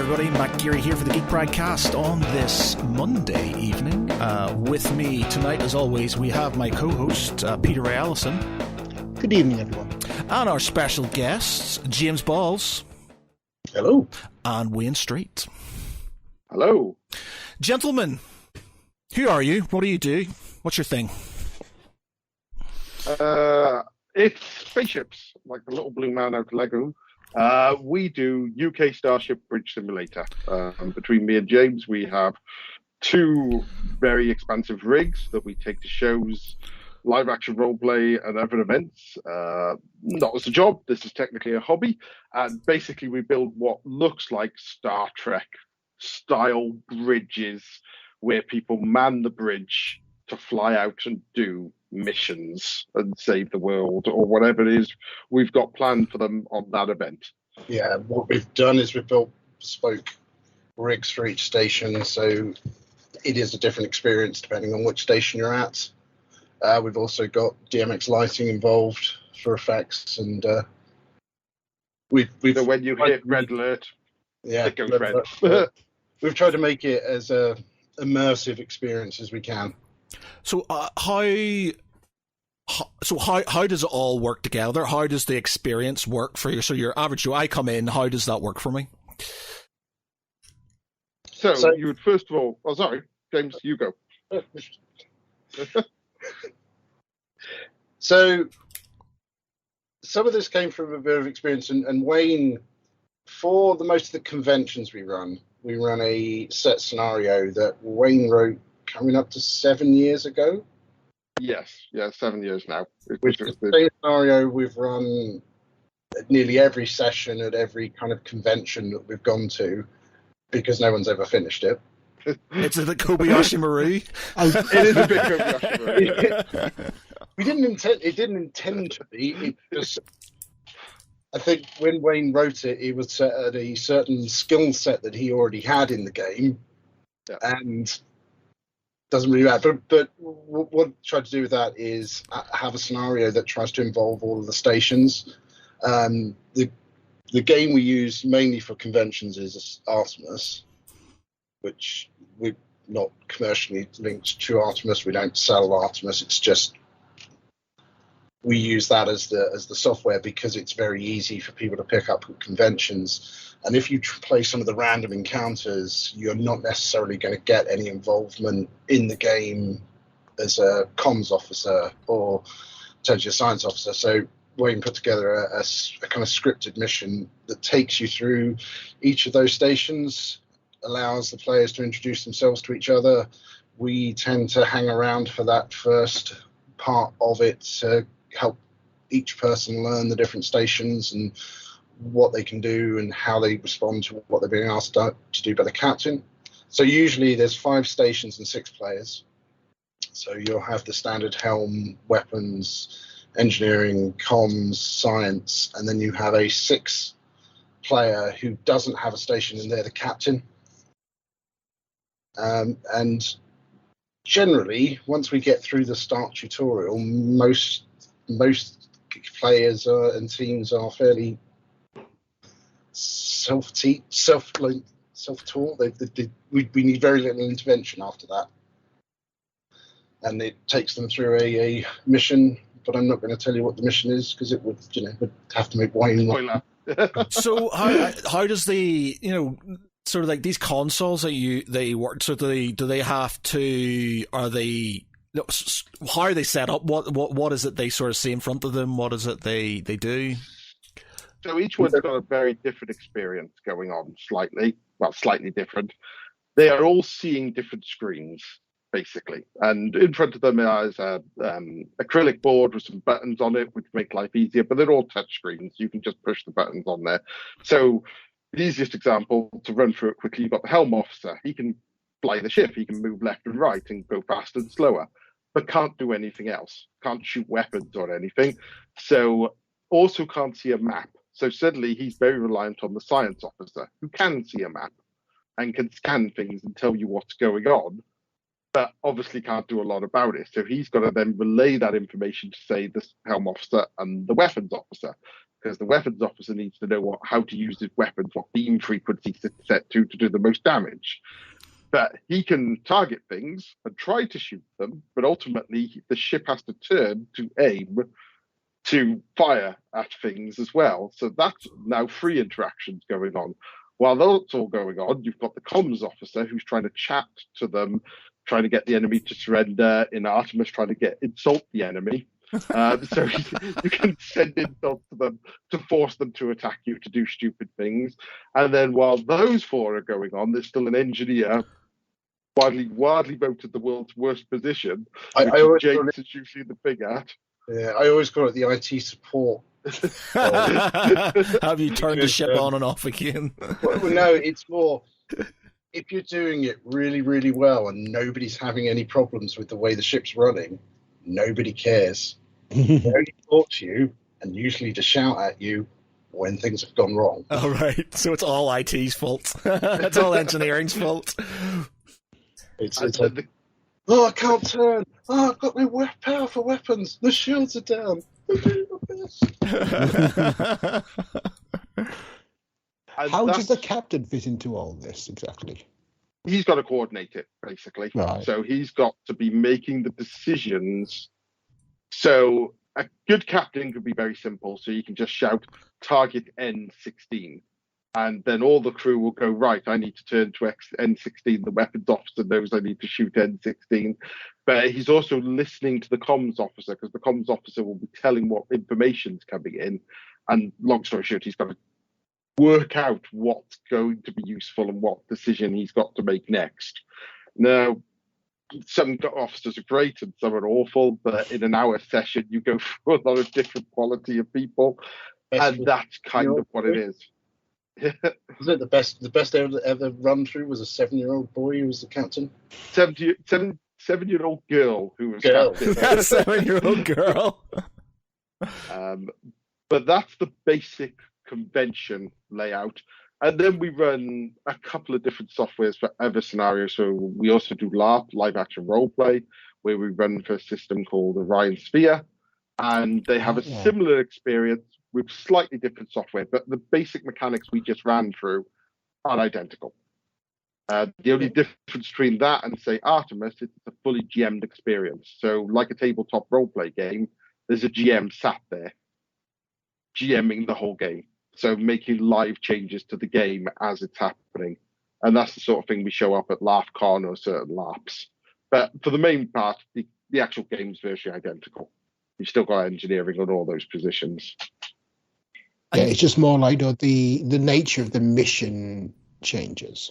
everybody, Matt Geary here for the Geek Pride cast on this Monday evening. With me tonight, as always, we have my co-host, Peter Ray Allison. Good evening, everyone. And our special guests, James Balls. Hello. And Wayne Street. Hello. Gentlemen, who are you? What do you do? What's your thing? It's spaceships, like the little blue man out of Lego. We do UK Starship Bridge Simulator. Between me and James, we have two very expansive rigs that we take to shows, live action roleplay, and other events. Not as a job, this is technically a hobby. And basically, we build what looks like Star Trek style bridges where people man the bridge to fly out and do missions and save the world or whatever it is we've got planned for them on that event. Yeah, what we've done is we've built bespoke rigs for each station, so it is a different experience depending on which station you're at. We've also got DMX lighting involved for effects, and we've so when you hit red alert, it goes red. We've tried to make it as a immersive experience as we can. So how does it all work together? How does the experience work for you? So your average Joe, I come in, how does that work for me? So you would first of all, sorry, James, you go. So some of this came from a bit of experience, and Wayne, for the most of the conventions we run a set scenario that Wayne wrote coming up to 7 years ago. Yes, 7 years now. Which is the same scenario we've run at nearly every session at every kind of convention that we've gone to, because no one's ever finished it. It's the Kobayashi Maru. It is a bit Kobayashi Maru. It didn't intend to be. It just, I think when Wayne wrote it, he was set at a certain skill set that he already had in the game, and doesn't really matter. But what I tried to do with that is have a scenario that tries to involve all of the stations. The game we use mainly for conventions is Artemis, which we're not commercially linked to Artemis. We don't sell Artemis. It's just we use that as the software because it's very easy for people to pick up at conventions. And if you play some of the random encounters, you're not necessarily going to get any involvement in the game as a comms officer or potentially a science officer. So Wayne put together a kind of scripted mission that takes you through each of those stations, allows the players to introduce themselves to each other. We tend to hang around for that first part of it to help each person learn the different stations and what they can do and how they respond to what they're being asked to do by the captain. So usually there's 5 stations and 6 players. So you'll have the standard helm, weapons, engineering, comms, science, and then you have a 6th player who doesn't have a station and they're the captain. And generally, once we get through the start tutorial, most players and teams are fairly self-taught. We need very little intervention after that, and it takes them through a mission. But I'm not going to tell you what the mission is because it would have to make Wayne. So how does the sort of like these consoles that they work? So do they have to? How are they set up? What is it they sort of see in front of them? What is it they do? So each one's got a very different experience going on, slightly different. They are all seeing different screens, basically. And in front of them is a acrylic board with some buttons on it, which make life easier, but they're all touch screens. You can just push the buttons on there. So the easiest example, to run through it quickly, you've got the helm officer. He can fly the ship. He can move left and right and go faster and slower, but can't do anything else. Can't shoot weapons or anything. So also can't see a map. So suddenly he's very reliant on the science officer who can see a map and can scan things and tell you what's going on, but obviously can't do a lot about it. So he's got to then relay that information to, say, the helm officer and the weapons officer, because the weapons officer needs to know how to use his weapons, what beam frequency to set to do the most damage. But he can target things and try to shoot them, but ultimately the ship has to turn to aim to fire at things as well. So that's now 3 interactions going on. While that's all going on, you've got the comms officer who's trying to chat to them, trying to get the enemy to surrender. In Artemis, trying to insult the enemy. So you can send insults to them to force them to attack you, to do stupid things. And then while those 4 are going on, there's still an engineer, widely voted the world's worst position, which James is usually the big at. Yeah, I always call it the IT support. Have you turned the ship on and off again? Well, no, it's more if you're doing it really, really well and nobody's having any problems with the way the ship's running, nobody cares. They only talk to you and usually to shout at you when things have gone wrong. Oh, right. So it's all IT's fault. It's all engineering's fault. It's like, oh, I can't turn. Oh, I've got no powerful weapons. The shields are down. How does the captain fit into all this exactly? He's got to coordinate it, basically. Right. So he's got to be making the decisions. So a good captain could be very simple. So you can just shout, target N16. And then all the crew will go, right, I need to turn to N16. The weapons officer knows I need to shoot N16. But he's also listening to the comms officer, because the comms officer will be telling what information's coming in. And long story short, he's got to work out what's going to be useful and what decision he's got to make next. Now, some officers are great and some are awful, but in an hour session, you go through a lot of different quality of people. And that's kind of what it is. Was it the best ever run through was a 7-year-old boy who was the captain? 7-year-old girl who was captain. A 7-year-old girl. But that's the basic convention layout. And then we run a couple of different softwares for other scenarios. So we also do LARP, live action role play, where we run for a system called Wherein. And they have a similar experience with slightly different software, but the basic mechanics we just ran through are identical. The only difference between that and, say, Artemis, it's a fully GM'd experience. So like a tabletop roleplay game, there's a GM sat there GMing the whole game. So making live changes to the game as it's happening. And that's the sort of thing we show up at LARPCon or certain LARPs. But for the main part, the actual game's virtually identical. You've still got engineering on all those positions. Yeah, it's just more like the nature of the mission changes.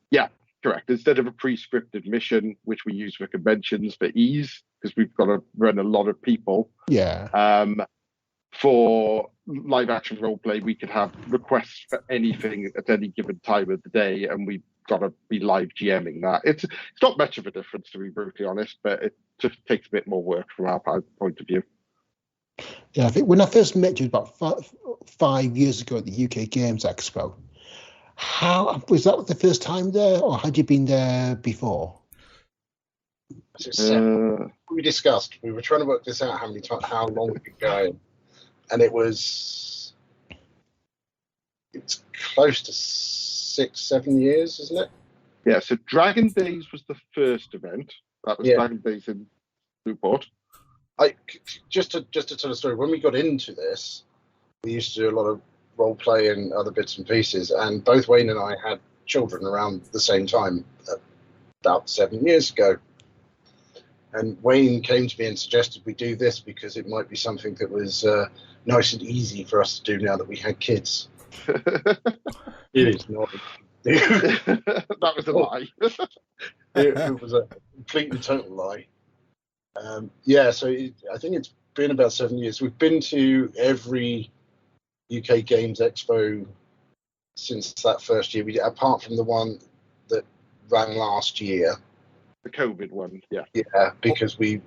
Yeah, correct. Instead of a pre-scripted mission, which we use for conventions for ease, because we've got to run a lot of people. Yeah. For live action roleplay, we could have requests for anything at any given time of the day, and we've got to be live GMing that. It's not much of a difference, to be brutally honest, but it just takes a bit more work from our point of view. Yeah, I think when I first met you about 5 years ago at the UK Games Expo, how was that the first time there, or had you been there before? We discussed. We were trying to work this out, how long we could go, and it's close to 6-7 years, isn't it? Yeah. So Dragon Days was the first event. That was Dragon Days in Newport. Just to tell a story, when we got into this, we used to do a lot of role play and other bits and pieces, and both Wayne and I had children around the same time, about 7 years ago. And Wayne came to me and suggested we do this because it might be something that was nice and easy for us to do now that we had kids. It is not. That was a lie. It was a complete and total lie. So I think it's been about 7 years. We've been to every UK Games Expo since that first year. Apart from the one that ran last year. The COVID one, yeah. Yeah, because we...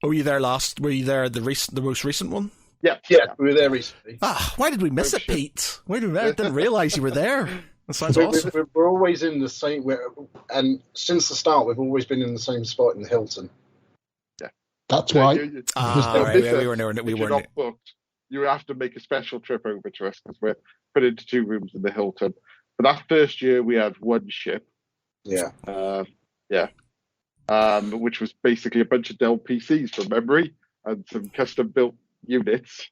Were you there last? Were you there the most recent one? Yeah, we were there recently. Why did we miss it, Pete? I didn't realise you were there. That sounds awesome. We're always in the same, and since the start, we've always been in the same spot in Hilton. Yeah, that's right. We weren't. Booked. You have to make a special trip over to us because we're put into 2 rooms in the Hilton. For that first year, we had 1 ship. Yeah. Which was basically a bunch of Dell PCs from memory and some custom-built units.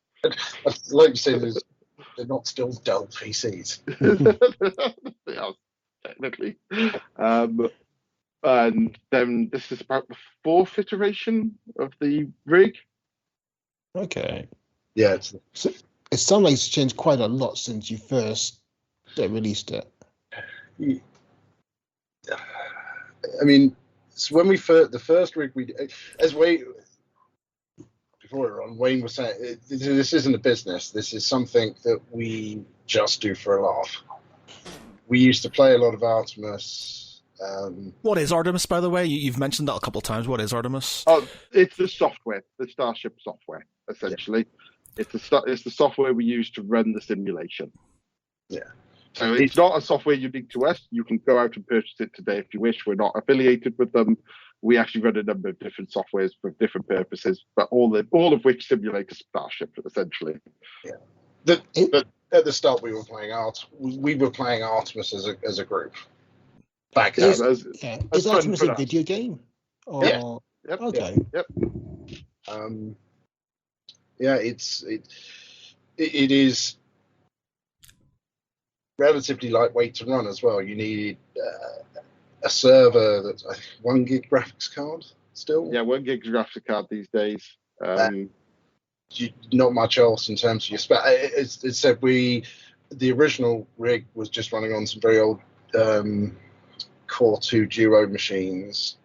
Like you say, they're not still Dell PCs. They are, technically. And then this is about the 4th iteration of the rig. Okay. Yeah. So it sounds like it's changed quite a lot since you first released it. I mean, so when the first rig before we were on, Wayne was saying, this isn't a business. This is something that we just do for a laugh. We used to play a lot of Artemis. What is Artemis, by the way? You've mentioned that a couple of times. What is Artemis? Oh, it's the software, the Starship software, essentially. Yeah. It's the software we use to run the simulation. Yeah. So it's not a software unique to us. You can go out and purchase it today if you wish. We're not affiliated with them. We actually run a number of different softwares for different purposes, but all of which simulate a Starship, essentially. Yeah. But at the start, we were playing Artemis as a group. Back then. Is Artemis a video game? Or... Yeah. Yep. Okay. Yep. It is relatively lightweight to run as well. You need a server that's 1 gig graphics card still. Yeah, 1 gig graphics card these days. Not much else in terms of your spec. It said the original rig was just running on some very old Core 2 Duo machines,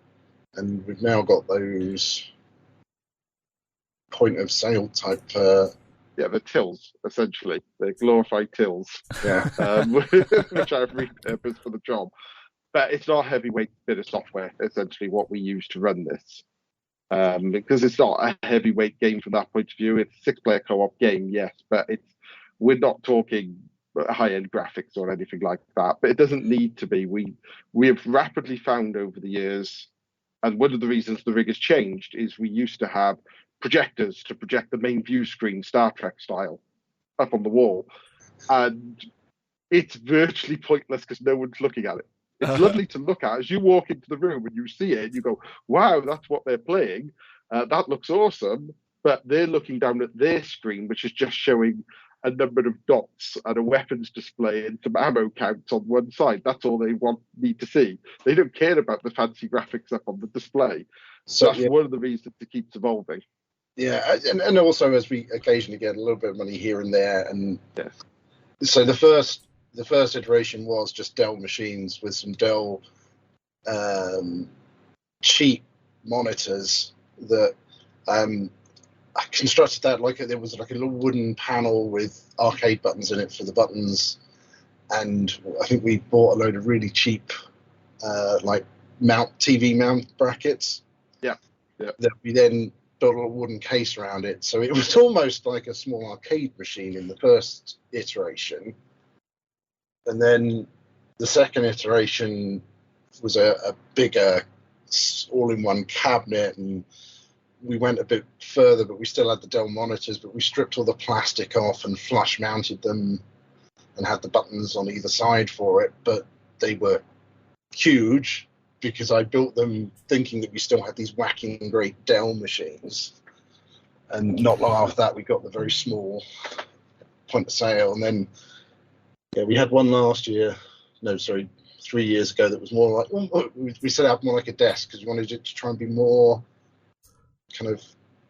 and we've now got those point of sale type. The tills, essentially. They're glorified tills. Yeah. Which I've repurposed for the job. But it's not a heavyweight bit of software, essentially, what we use to run this. Because it's not a heavyweight game from that point of view. It's a 6-player co-op game, yes, but we're not talking high-end graphics or anything like that. But it doesn't need to be. We have rapidly found over the years, and one of the reasons the rig has changed is we used to have projectors to project the main view screen, Star Trek style, up on the wall. And it's virtually pointless because no one's looking at it. It's lovely to look at. As you walk into the room and you see it, you go, wow, that's what they're playing. That looks awesome. But they're looking down at their screen, which is just showing a number of dots and a weapons display and some ammo counts on one side. That's all they need to see. They don't care about the fancy graphics up on the display. So that's one of the reasons it keeps evolving. Yeah, and also as we occasionally get a little bit of money here and there, and yes. So the first iteration was just Dell machines with some Dell cheap monitors that I constructed that there was like a little wooden panel with arcade buttons in it for the buttons, and I think we bought a load of really cheap TV mount brackets. Yeah. That we then built a little wooden case around it, so it was almost like a small arcade machine in the first iteration. And then the second iteration was a bigger all-in-one cabinet, and we went a bit further, but we still had the Dell monitors, but we stripped all the plastic off and flush mounted them and had the buttons on either side for it. But they were huge because I built them thinking that we still had these whacking great Dell machines. And not long after that, we got the very small point of sale. And then we had one last year. No, sorry, 3 years ago that was more like, we set it up more like a desk because we wanted it to try and be more kind of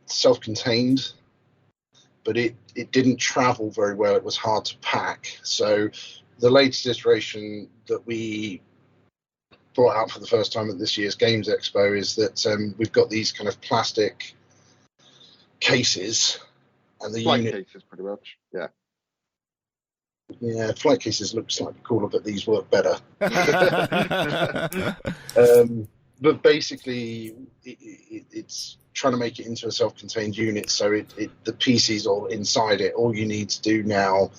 self-contained. But it didn't travel very well. It was hard to pack. So the latest iteration that we brought out for the first time at this year's Games Expo is that we've got these kind of plastic cases, and the flight cases, pretty much. Yeah, flight cases look slightly cooler, but these work better. But basically, it's trying to make it into a self-contained unit, so the PC's all inside it. All you need to do now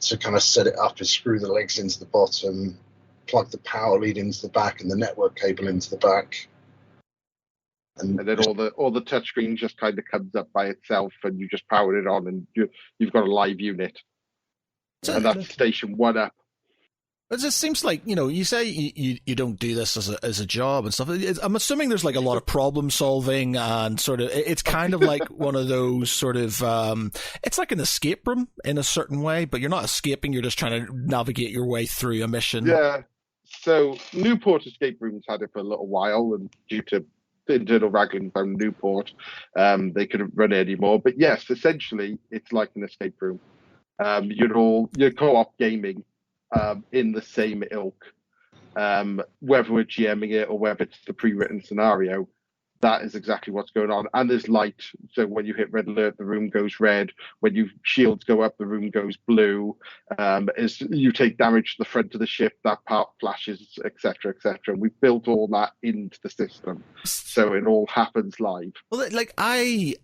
to kind of set it up is screw the legs into the bottom, plug the power lead into the back and the network cable into the back. And then all the touchscreen just kind of comes up by itself, and you just power it on, and you've got a live unit. And that's station 1 up. It just seems like, you say you don't do this as a job and stuff. I'm assuming there's like a lot of problem solving and sort of, it's kind of like one of those sort of, it's like an escape room in a certain way, but you're not escaping, you're just trying to navigate your way through a mission. Yeah. So Newport escape rooms had it for a little while, and due to internal wrangling from Newport, they couldn't run it anymore. But yes, essentially, it's like an escape room. You're co-op gaming in the same ilk, whether we're GMing it or whether it's the pre-written scenario. That is exactly what's going on. And there's light, so when you hit red alert, the room goes red. When you shields go up, the room goes blue. As you take damage to the front of the ship, that part flashes, etc., etc. We've built all that into the system, so it all happens live. Well, like I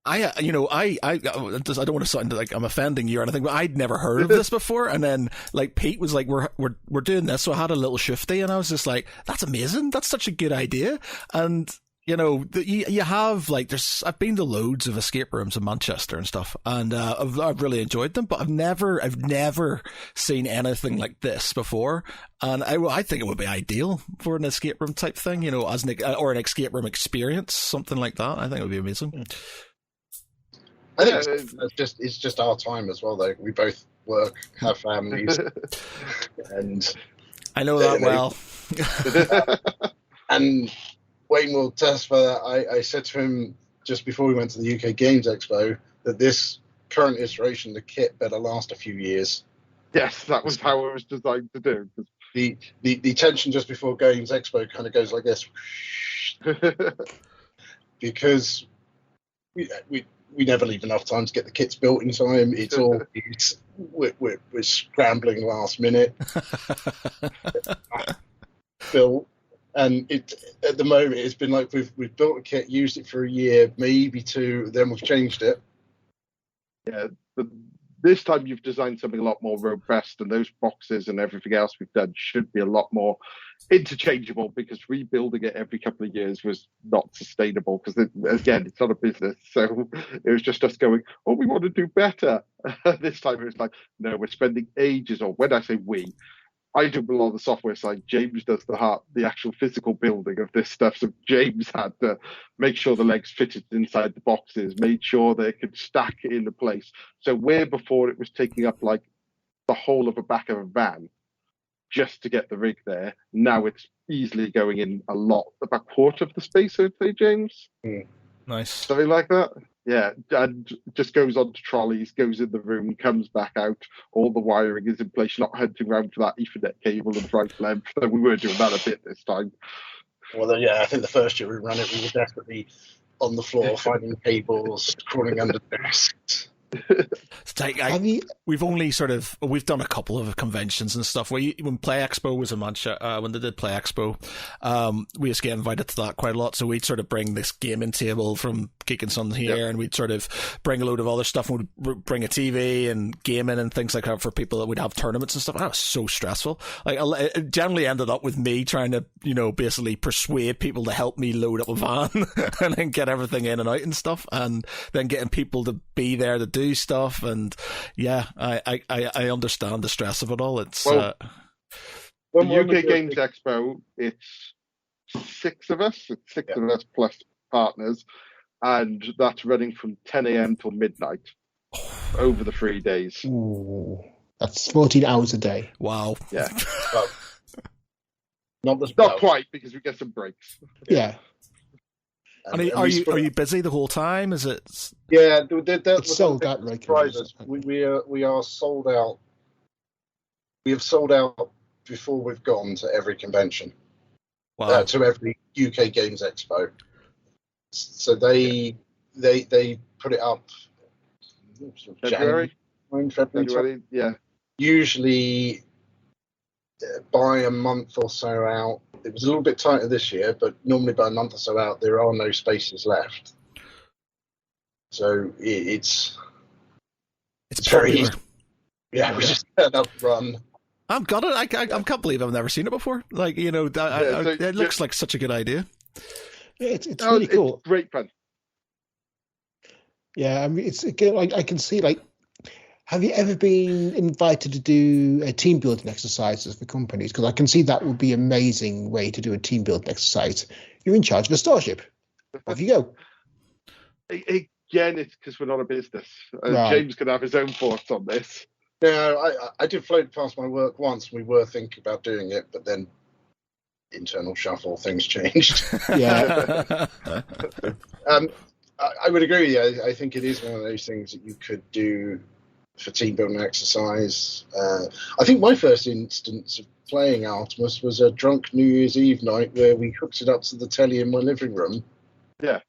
don't want to sound like I'm offending you or anything, but I'd never heard of this before. And then like Pete was like, we're doing this. So I had a little shifty and I was just like, that's amazing. That's such a good idea. And you have like, I've been to loads of escape rooms in Manchester and stuff, and I've really enjoyed them, but I've never seen anything like this before. And I think it would be ideal for an escape room type thing, as or an escape room experience, something like that. I think it would be amazing. I think it's just our time as well, though. We both work, have families, and I know that well. And Wayne will testify that I said to him just before we went to the UK Games Expo that this current iteration, the kit, better last a few years. Yes, that was how it was designed to do. The tension just before Games Expo kind of goes like this, because we never leave enough time to get the kits built in time. We're scrambling last minute. Built. And at the moment, it's been like we've built a kit, used it for a year, maybe 2, then we've changed it. Yeah, but this time you've designed something a lot more robust, and those boxes and everything else we've done should be a lot more interchangeable, because rebuilding it every couple of years was not sustainable, because again, it's not a business. So it was just us going, oh, we want to do better. This time it was like, no, we're spending ages, or when I say we, I do a lot of the software side. James does the actual physical building of this stuff. So James had to make sure the legs fitted inside the boxes, made sure they could stack into place. So where before it was taking up like the whole of the back of a van just to get the rig there, now it's easily going in about a quarter of the space, I'd say, James. Nice. Something like that. Yeah, and just goes onto trolleys, goes in the room, comes back out. All the wiring is in place. You're not hunting around for that Ethernet cable and drive length. So we were doing that a bit this time. Well, yeah, I think the first year we ran it, we were desperately on the floor finding cables, crawling under desks. We've done a couple of conventions and stuff. When Play Expo was in Manchester, when they did Play Expo, we just get invited to that quite a lot. So we'd sort of bring this gaming table from Geek and Sons here, and we'd sort of bring a load of other stuff, and we'd bring a TV and gaming and things like that for people that would have tournaments and stuff. And that was so stressful. Like, it generally ended up with me trying to, basically persuade people to help me load up a van and then get everything in and out and stuff, and then getting people to be there to do stuff. And yeah, I understand the stress of it all. It's the UK Games Expo, it's 6 of us. It's 6 of us plus partners, and that's running from 10 a.m. till midnight over the 3 days. Ooh, that's 14 hours a day. Wow. Yeah. Not quite, because we get some breaks. Yeah. And are you busy the whole time? Is it? Yeah, it's sold out regularly. We are sold out. We have sold out before we've gone to every convention. Wow. To every UK Games Expo. So they put it up February, yeah. Usually by a month or so out. It was a little bit tighter this year, but normally by a month or so out, there are no spaces left. So it's very easy. Yeah, we just turn up, run. I've got it. I can't believe I've never seen it before. Like, you know, it looks like such a good idea. Yeah, it's really cool. It's great fun. Yeah, I mean, it's again. I can see. Like, have you ever been invited to do a team building exercises for companies? Because I can see that would be an amazing way to do a team building exercise. You're in charge of a starship. Off you go. Again, it's because we're not a business. Right. James can have his own thoughts on this. No, I did float past my work once. We were thinking about doing it, but then internal shuffle, things changed. Yeah. I would agree with you. I think it is one of those things that you could do for team building exercise. I think my first instance of playing Artemis was a drunk New Year's Eve night where we hooked it up to the telly in my living room. Yeah.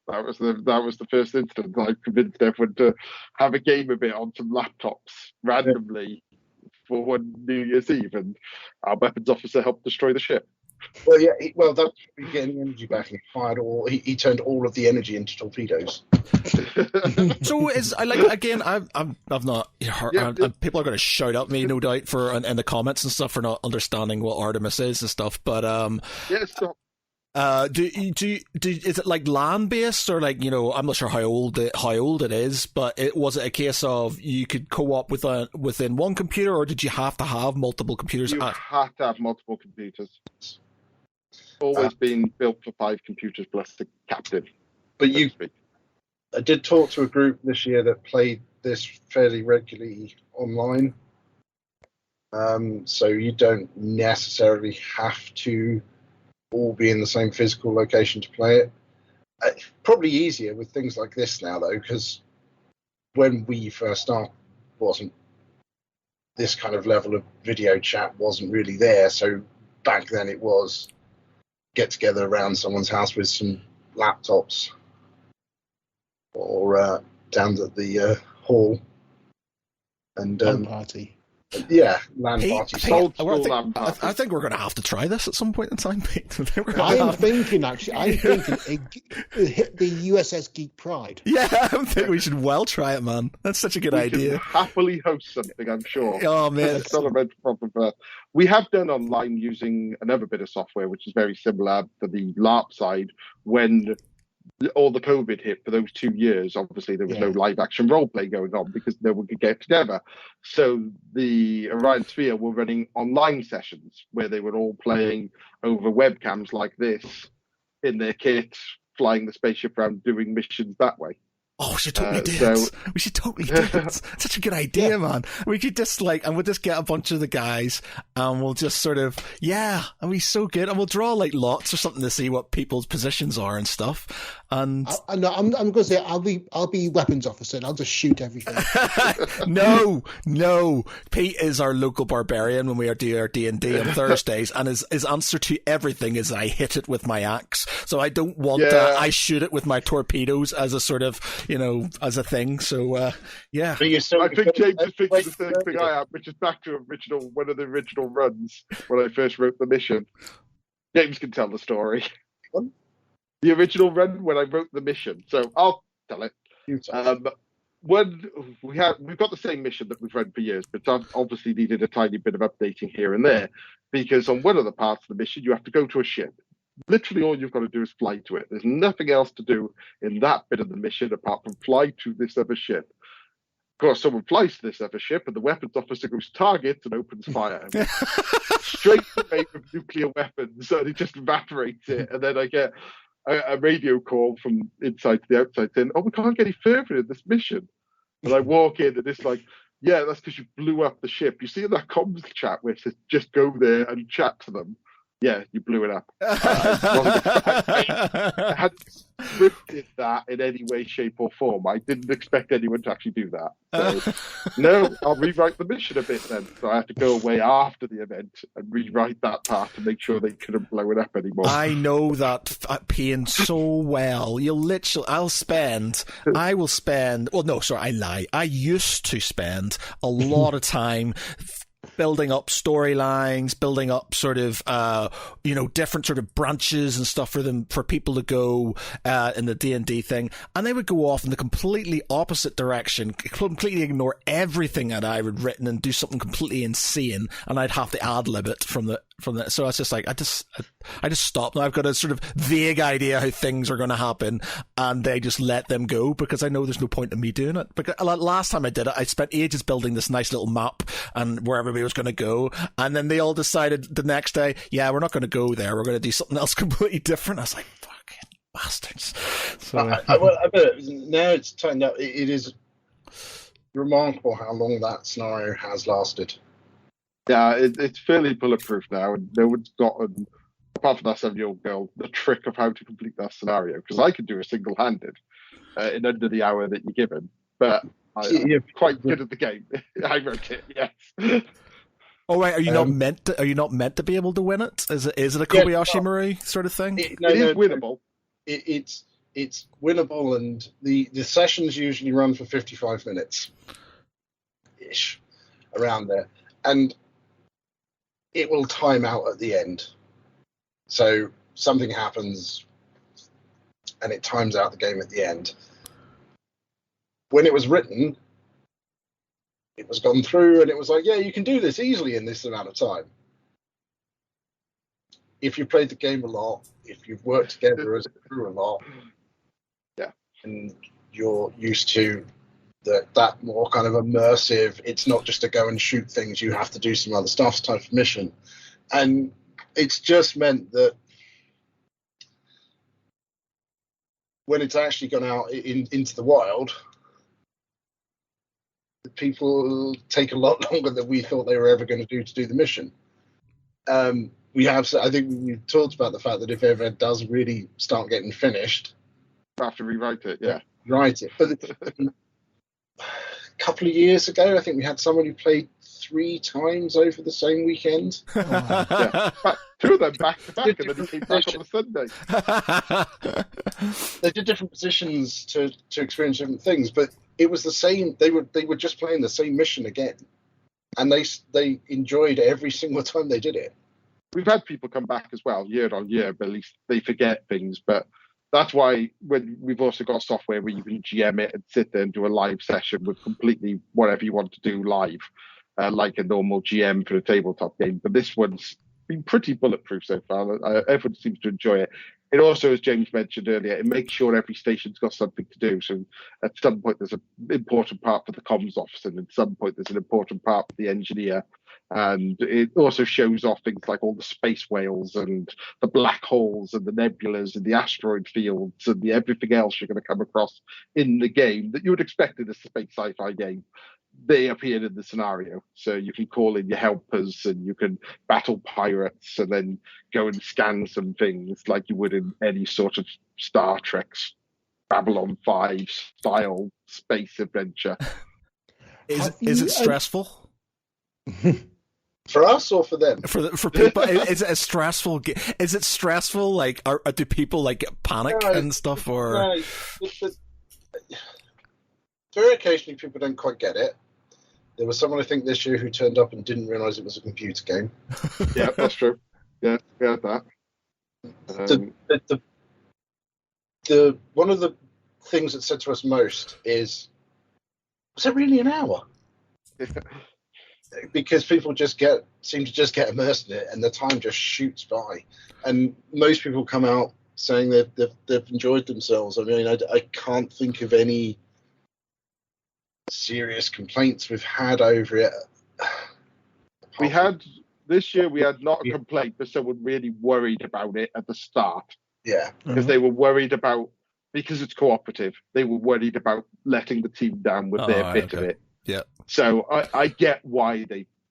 That was the first instance. I convinced everyone to have a game of it on some laptops randomly for one New Year's Eve, and our weapons officer helped destroy the ship. Well, yeah. That's getting energy back. He turned all of the energy into torpedoes. So I've not heard, and people are going to shout at me, no doubt, for in the comments and stuff for not understanding what Artemis is and stuff. But it's not. Is it like land based, or like, you know, I'm not sure how old it is, but was it a case of you could co-op within one computer, or did you have to have multiple computers? You have to have multiple computers. Always been built for 5 computers plus the captain. But I did talk to a group this year that played this fairly regularly online. So you don't necessarily have to all be in the same physical location to play it. Probably easier with things like this now, though, because when we first started, wasn't this kind of level of video chat wasn't really there. So back then it was get together around someone's house with some laptops or down at the hall and party. Yeah, land party. I think we're going to have to try this at some point in time, Pete. I'm thinking the USS Geek Pride. Yeah, I think we should try it, man. That's such a good idea. Happily host something, I'm sure. Oh, man. It's not a red problem. We have done online using another bit of software, which is very similar to the LARP side. When all the COVID hit for those 2 years, obviously there was no live action role play going on because no one could get together. So the Orion Sphere were running online sessions where they were all playing over webcams like this in their kit, flying the spaceship around, doing missions that way. Oh, we should totally do it. We should totally do it. Such a good idea, man. We could just we'll just get a bunch of the guys and we'll just sort of, and we're so good. And we'll draw like lots or something to see what people's positions are and stuff. And I'm going to say I'll be weapons officer and I'll just shoot everything. No. Pete is our local barbarian when we do our D&D on Thursdays, and his answer to everything is I hit it with my axe. So I don't want I shoot it with my torpedoes as a sort of, you know, as a thing. So I think James is thinking the same thing I am, which is back to one of the original runs when I first wrote the mission. James can tell the story. What? The original run when I wrote the mission. So I'll tell it. When we've got the same mission that we've run for years, but I've obviously needed a tiny bit of updating here and there, because on one of the parts of the mission you have to go to a ship. Literally all you've got to do is fly to it. There's nothing else to do in that bit of the mission apart from fly to this other ship. Of course, someone flies to this other ship and the weapons officer goes target and opens fire. Straight away with nuclear weapons, and it just evaporates it. And then I get a radio call from inside to the outside saying, we can't get any further in this mission. And I walk in and it's like, yeah, that's because you blew up the ship. You see in that comms chat where it says, just go there and chat to them. Yeah, you blew it up. I hadn't scripted that in any way, shape, or form. I didn't expect anyone to actually do that. So, no, I'll rewrite the mission a bit then. So I have to go away after the event and rewrite that part to make sure they couldn't blow it up anymore. I know that pain so well. I will spend, well, no, sorry, I lie. I used to spend a lot of time building up storylines, building up sort of different sort of branches and stuff for people to go in the D&D thing, and they would go off in the completely opposite direction, completely ignore everything that I had written and do something completely insane, and I'd have to ad lib it from the. So it's just like I just stopped. Now I've got a sort of vague idea how things are going to happen, and they just let them go because I know there's no point in me doing it. Because last time I did it, I spent ages building this nice little map and where everybody was going to go, and then they all decided the next day, yeah, we're not going to go there. We're going to do something else completely different. I was like, fucking bastards. So now it's turned out it is remarkable how long that scenario has lasted. Yeah, it's fairly bulletproof now, and no one's gotten, apart from that 7-year-old girl, the trick of how to complete that scenario. Because I could do it single-handed in under the hour that you're given, but I'm quite good at the game. I wrote it, yes. Oh right, are you not meant to be able to win it? Is it a Kobayashi Maru sort of thing? It is winnable. It's winnable, and the sessions usually run for 55 minutes ish, around there, and it will time out at the end. So something happens and it times out the game at the end. When it was written, it was gone through and it was like, yeah, you can do this easily in this amount of time. If you've played the game a lot, if you've worked together as a crew a lot, yeah, and you're used to that more kind of immersive, it's not just to go and shoot things, you have to do some other stuff type of mission. And it's just meant that when it's actually gone out into the wild, the people take a lot longer than we thought they were ever going to do the mission. I think we've talked about the fact that if ever it does really start getting finished, you have to rewrite it, yeah. Write it. But a couple of years ago, I think we had someone who played 3 times over the same weekend. Yeah. 2 of them back to back, and then he came back on the Sunday. They did different positions to experience different things, but it was the same. They were just playing the same mission again, and they enjoyed every single time they did it. We've had people come back as well, year on year, but at least they forget things. But that's why when we've also got software where you can GM it and sit there and do a live session with completely whatever you want to do live, like a normal GM for a tabletop game. But this one's been pretty bulletproof so far. Everyone seems to enjoy it. It also, as James mentioned earlier, it makes sure every station's got something to do. So at some point there's an important part for the comms officer, and at some point there's an important part for the engineer. And it also shows off things like all the space whales and the black holes and the nebulas and the asteroid fields and everything else you're going to come across in the game that you would expect in a space sci-fi game. They appeared in the scenario. So you can call in your helpers and you can battle pirates and then go and scan some things like you would in any sort of Star Trek's Babylon 5 style space adventure. Is it stressful? For us or for them? For people, is it a stressful? Is it stressful? Like, do people like panic and stuff? Or very occasionally, people don't quite get it. There was someone I think this year who turned up and didn't realise it was a computer game. Yeah, that's true. Yeah, we had that. The one of the things that said to us most is, was it really an hour? Because people seem to just get immersed in it, and the time just shoots by. And most people come out saying they've enjoyed themselves. I mean, I can't think of any serious complaints we've had over it. This year we had not a complaint, but someone really worried about it at the start. Yeah, because they were worried about, because it's cooperative, they were worried about letting the team down with their bit of it. Yeah. So I get why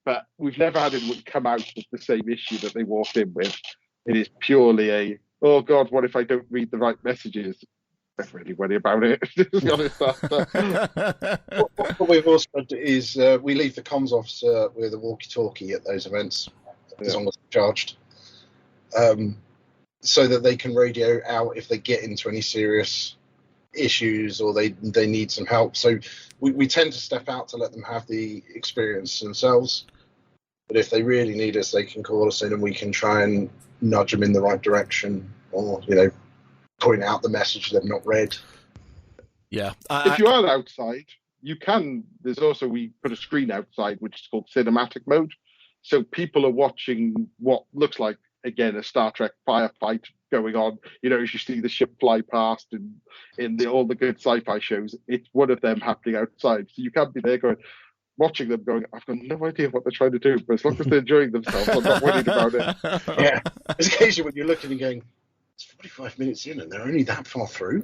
but we've never had anyone come out with the same issue that they walked in with. It is purely oh God, what if I don't read the right messages? I don't really worry about it. To be honest, what we've also done is we leave the comms officer with a walkie-talkie at those events, as long as they're charged, so that they can radio out if they get into any serious issues or they need some help. So we tend to step out to let them have the experience themselves. But if they really need us, they can call us in and we can try and nudge them in the right direction, or point out the message they've not read. Yeah. If you are outside, you can. We put a screen outside which is called cinematic mode, so people are watching what looks like, again, a Star Trek firefight going on. As you see the ship fly past, and in all the good sci-fi shows, it's one of them happening outside. So you can be there watching them going, I've got no idea what they're trying to do, but as long as they're enjoying themselves, I'm not worried about it. Yeah. It's occasionally when you're looking and going, it's 45 minutes in and they're only that far through.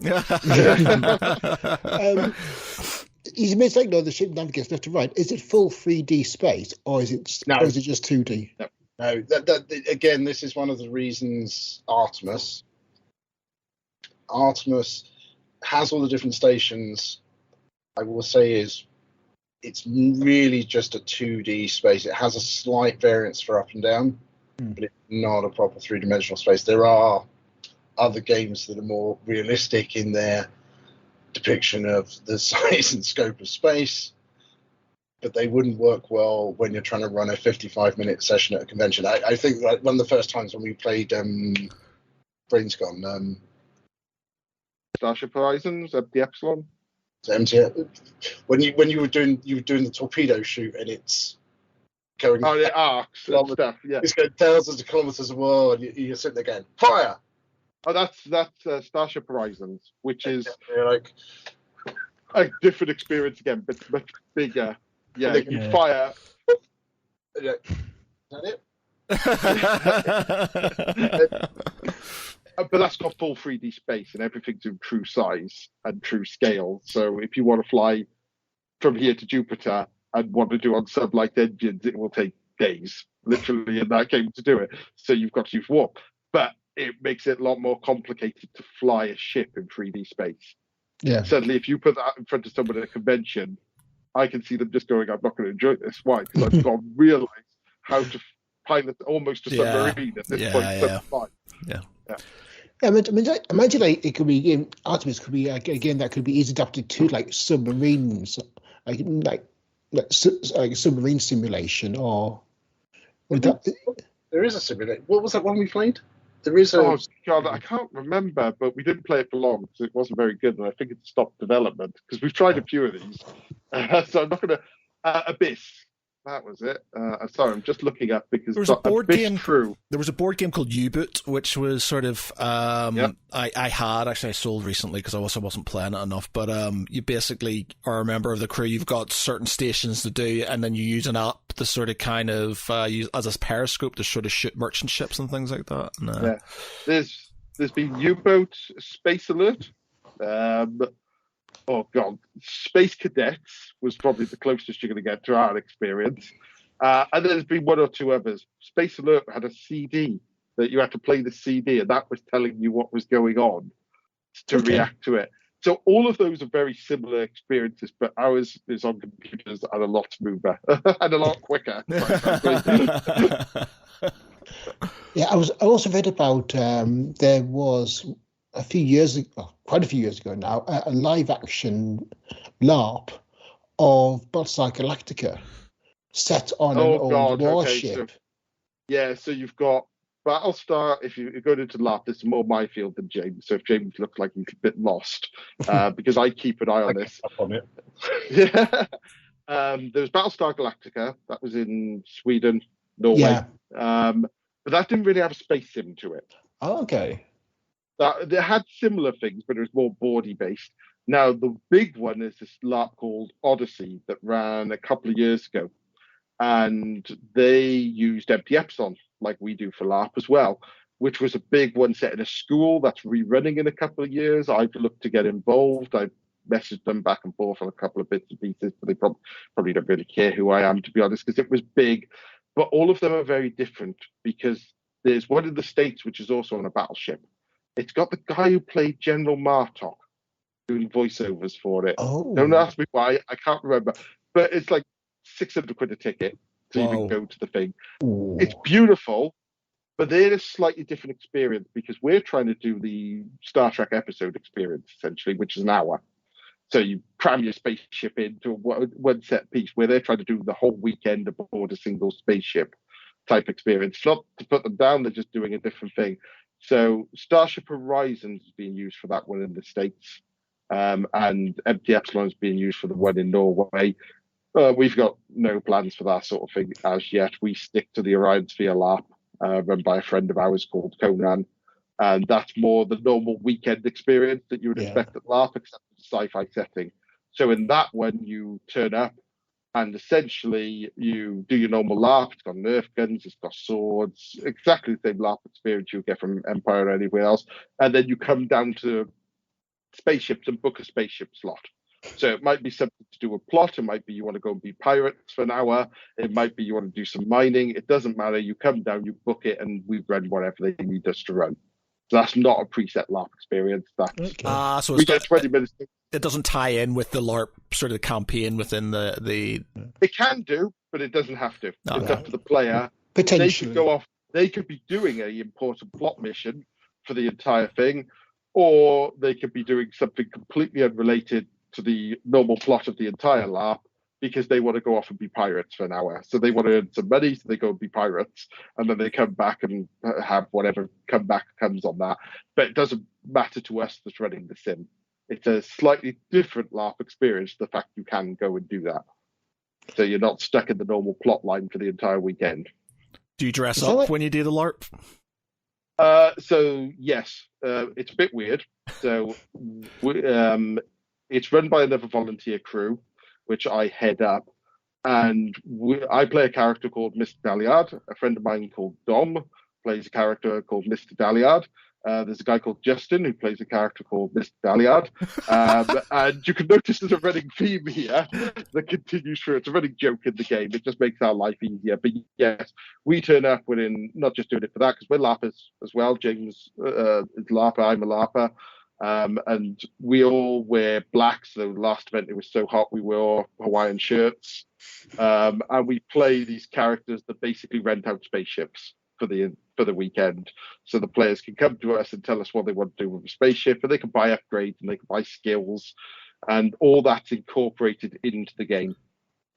You may say, the ship navigates left to right. Is it full 3D space, or is it just 2D? No. Again, this is one of the reasons Artemis has all the different stations. I will say it's really just a 2D space. It has a slight variance for up and down, but it's not a proper three-dimensional space. There are other games that are more realistic in their depiction of the size and scope of space, but they wouldn't work well when you're trying to run a 55-minute session at a convention. I think one of the first times when we played Brains Gone, Starship Horizons at the Epsilon. When you were doing the torpedo shoot and it's going the arcs and stuff, yeah, it's going thousands of kilometers a while, and you're sitting there going fire. Oh, that's Starship Horizons, which is like a different experience again, but much bigger. Yeah, you fire. Is that it? But that's got full 3D space and everything's in true size and true scale. So if you want to fly from here to Jupiter and want to do on sublight engines, it will take days, literally, in that game to do it. So you've got to use warp. But it makes it a lot more complicated to fly a ship in 3D space. Yeah. Suddenly, if you put that in front of someone at a convention, I can see them just going, I'm not going to enjoy this. Why? Because I've got to realise how to pilot almost a submarine at this point. Yeah. I mean, imagine it could be Artemis could be a game that could be easily adapted to like submarines, like submarine simulation, or there is a simulation. What was that one we played? There is a. Oh God, I can't remember, but we didn't play it for long because it wasn't very good, and I think it stopped development because we've tried a few of these. So I'm not going to Abyss. That was it. Sorry, I'm just looking up because there was a board game. True. There was a board game called U-Boot, which was sort of I sold recently because I also wasn't playing it enough. But you basically are a member of the crew. You've got certain stations to do, and then you use an app to sort of kind of use as a periscope to sort of shoot merchant ships and things like that. And, there's been U-Boat, Space Alert. Oh God, Space Cadets was probably the closest you're going to get to our experience. And then there's been one or two others. Space Alert had a CD that you had to play the CD, and that was telling you what was going on to react to it. So all of those are very similar experiences, but ours is on computers and a lot smoother and a lot quicker. Yeah, I also read about there was quite a few years ago now, a live action LARP of Battlestar Galactica set on an old warship. So you've got Battlestar. If you're going into LARP, this is more my field than James. So if James looks like he's a bit lost, because I keep an eye on this. Up on it. Yeah. There was Battlestar Galactica. That was in Sweden, Norway. Yeah. But that didn't really have a space sim to it. Oh, okay. They had similar things, but it was more boardy based. Now, the big one is this LARP called Odyssey that ran a couple of years ago. And they used Empty Epsilon, like we do for LARP as well, which was a big one set in a school that's rerunning in a couple of years. I've looked to get involved. I've messaged them back and forth on a couple of bits and pieces, but they probably don't really care who I am, to be honest, because it was big. But all of them are very different because there's one in the States, which is also on a battleship. It's got the guy who played General Martok doing voiceovers for it. Oh. Don't ask me why. I can't remember. But it's like 600 quid a ticket to even go to the thing. Ooh. It's beautiful, but they're a slightly different experience because we're trying to do the Star Trek episode experience, essentially, which is an hour. So you cram your spaceship into one set piece where they're trying to do the whole weekend aboard a single spaceship type experience. Not to put them down, they're just doing a different thing. So Starship Horizons is being used for that one in the States, and Empty Epsilon is being used for the one in Norway. We've got no plans for that sort of thing as yet. We stick to the Orion Sphere LARP, run by a friend of ours called Conan. And that's more the normal weekend experience that you would expect at LARP, except it's a sci-fi setting. So in that one, you turn up and essentially you do your normal LARP. It's got Nerf guns, it's got swords, exactly the same LARP experience you get from Empire or anywhere else. And then you come down to spaceships and book a spaceship slot. So it might be something to do with plot. It might be you want to go and be pirates for an hour. It might be you want to do some mining. It doesn't matter. You come down, you book it, and we run whatever they need us to run. So that's not a preset LARP experience. That's so we get 20 minutes. It doesn't tie in with the LARP sort of campaign within the. It can do, but it doesn't have to. It's up to the player. Potentially, they could go off. They could be doing an important plot mission for the entire thing, or they could be doing something completely unrelated to the normal plot of the entire LARP, because they want to go off and be pirates for an hour. So they want to earn some money, so they go and be pirates, and then they come back and have whatever comeback comes on that. But it doesn't matter to us that's running the sim. It's a slightly different LARP experience, the fact you can go and do that. So you're not stuck in the normal plot line for the entire weekend. Do you dress up when you do the LARP? So yes, it's a bit weird. So it's run by another volunteer crew, which I head up, and I play a character called Mr. Daliard. A friend of mine called Dom plays a character called Mr. Daliard. There's a guy called Justin who plays a character called Mr. Daliard. And you can notice there's a running theme here that continues through. It's a running joke in the game. It just makes our life easier. But yes, we turn up within, not just doing it for that, because we're LARPers as well. James is a LARPer, I'm a LARPer. And we all wear black. So the last event, it was so hot, we wore Hawaiian shirts. And we play these characters that basically rent out spaceships for the weekend. So the players can come to us and tell us what they want to do with a spaceship, and they can buy upgrades and they can buy skills, and all that's incorporated into the game.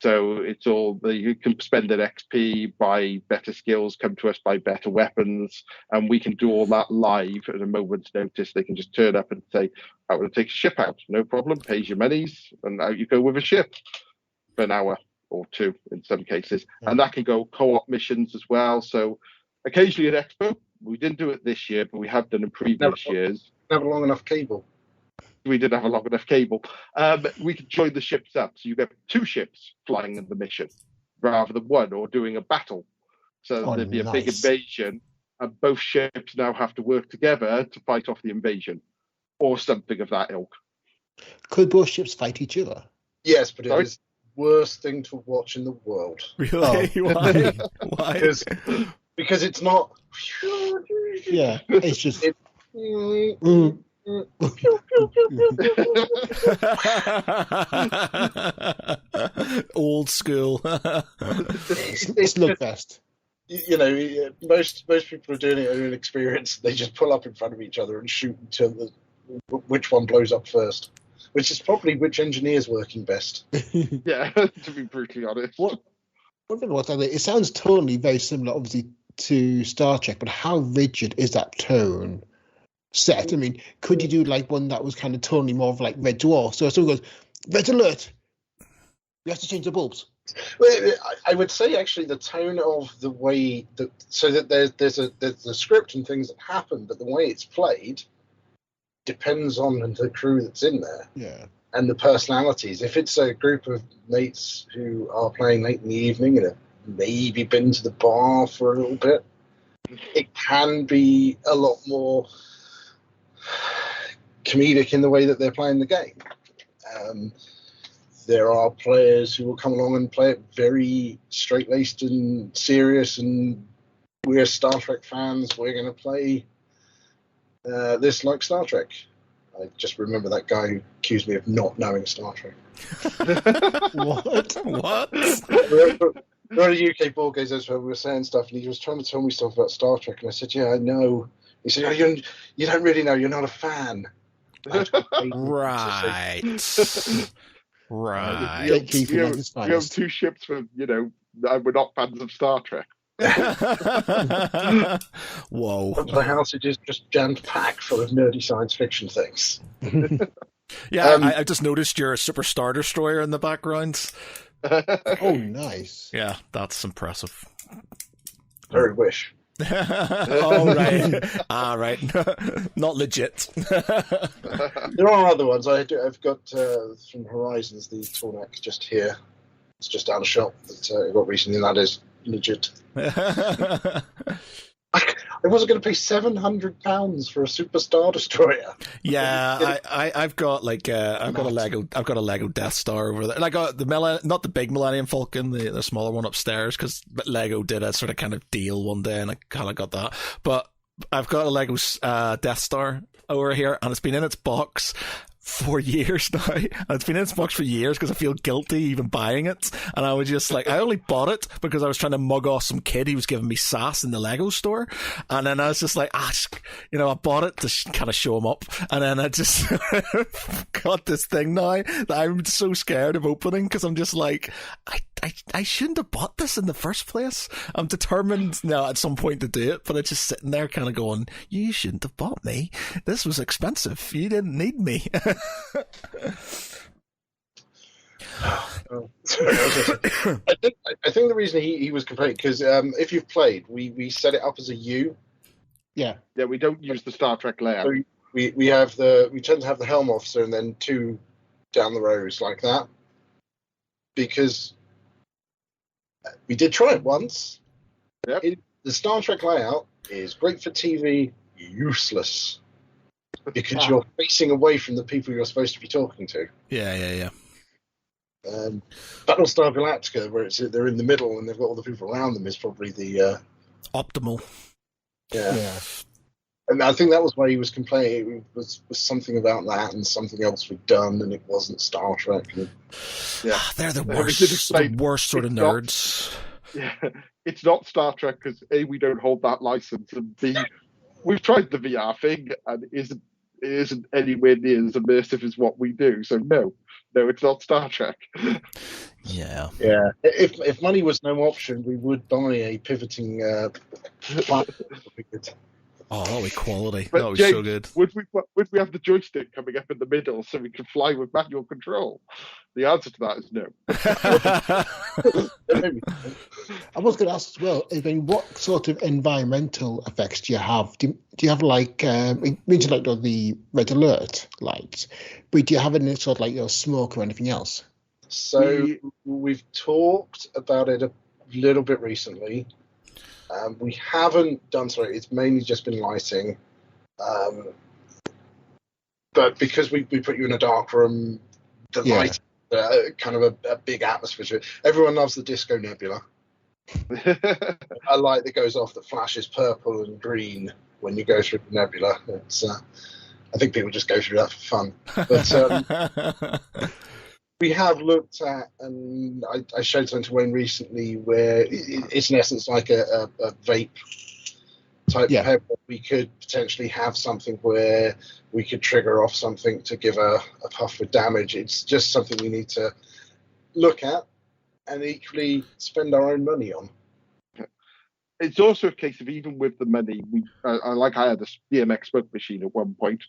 So it's all, you can spend an XP, buy better skills, come to us, buy better weapons, and we can do all that live at a moment's notice. They can just turn up and say, I want to take a ship out. No problem, pays your monies, and out you go with a ship for an hour or two in some cases. And that can go co-op missions as well. So occasionally at Expo, we didn't do it this year, but we have done in previous years. Never long enough cable. We didn't have a long enough cable. We could join the ships up. So you get two ships flying in the mission rather than one, or doing a battle. So there'd be a big invasion, and both ships now have to work together to fight off the invasion, or something of that ilk. Could both ships fight each other? Yes, but it is the worst thing to watch in the world. Really? Why? Why? Because it's not. Yeah, it's just. Old school. It's slugfest. You know, most people are doing it in experience. They just pull up in front of each other and shoot until which one blows up first, which is probably which engineer's working best. Yeah, to be brutally honest. It sounds totally very similar, obviously, to Star Trek, but how rigid is that tone set? I mean, could you do like one that was kind of totally more of like Red Dwarf? So if someone goes, red alert, you have to change the bulbs. Well, I would say actually the tone of the way that, so that there's a script and things that happen, but the way it's played depends on the crew that's in there. Yeah. And the personalities. If it's a group of mates who are playing late in the evening and have maybe been to the bar for a little bit, it can be a lot more comedic in the way that they're playing the game. There are players who will come along and play it very straight-laced and serious, and we're Star Trek fans, we're going to play this like Star Trek. I just remember that guy who accused me of not knowing Star Trek. What? We're at a UK board games where we were saying stuff, and he was trying to tell me stuff about Star Trek, and I said, yeah, I know. He said, oh, you don't really know, you're not a fan. Right. Right. You have two ships for, we're not fans of Star Trek. Whoa. The house is just jammed packed full of nerdy science fiction things. Yeah, I just noticed your Super Star Destroyer in the background. Oh, nice. Yeah, that's impressive. Very wish. Oh, right. Right. Not legit. There are other ones. I've got from Horizons the Tornac just here. It's just down the shop that I got recently. That is legit. I wasn't going to pay £700 for a Super Star Destroyer. Yeah, I've got a Lego Death Star over there. And I got not the big Millennium Falcon, the smaller one upstairs, because Lego did a sort of kind of deal one day, and I kind of got that. But I've got a Lego Death Star over here, and it's been in its box for years now. And it's been in its box for years because I feel guilty even buying it. And I was just like, I only bought it because I was trying to mug off some kid who was giving me sass in the Lego store. And then I was just like, I bought it to kind of show him up. And then I just got this thing now that I'm so scared of opening because I'm just like, I shouldn't have bought this in the first place. I'm determined now at some point to do it, but it's just sitting there kind of going, you shouldn't have bought me. This was expensive. You didn't need me. I think the reason he was complaining, because if you've played, we set it up as a U. Yeah, we don't use the Star Trek layout. So we tend to have the helm officer and then two down the rows like that, because we did try it once. Yep. The Star Trek layout is great for TV, useless. Because you're facing away from the people you're supposed to be talking to. Yeah. Battlestar Galactica, where they're in the middle and they've got all the people around them, is probably the optimal. Yeah. And I think that was why he was complaining. It was something about that and something else we'd done, and it wasn't Star Trek. They're the worst sort of nerds. It's not Star Trek because A, we don't hold that license, and B, we've tried the VR thing and it isn't anywhere near as immersive as what we do. So no, it's not Star Trek. Yeah. If money was no option, we would buy a pivoting platform. Oh, that'll be quality. But that was James, so good. Would we have the joystick coming up in the middle so we can fly with manual control? The answer to that is no. I was going to ask as well, what sort of environmental effects do you have? Do you have you mentioned like the red alert lights, but do you have any sort of smoke or anything else? So we've talked about it a little bit recently. We haven't done so. It's mainly just been lighting. But because we put you in a dark room, the light, kind of a big atmosphere. Everyone loves the Disco Nebula. A light that goes off that flashes purple and green when you go through the nebula. It's, I think people just go through that for fun. But we have looked at, and I showed something to Wayne recently, where it's in essence like a vape type peb. We could potentially have something where we could trigger off something to give a puff with damage. It's just something we need to look at and equally spend our own money on. It's also a case of, even with the money, I had a DMX smoke machine at one point,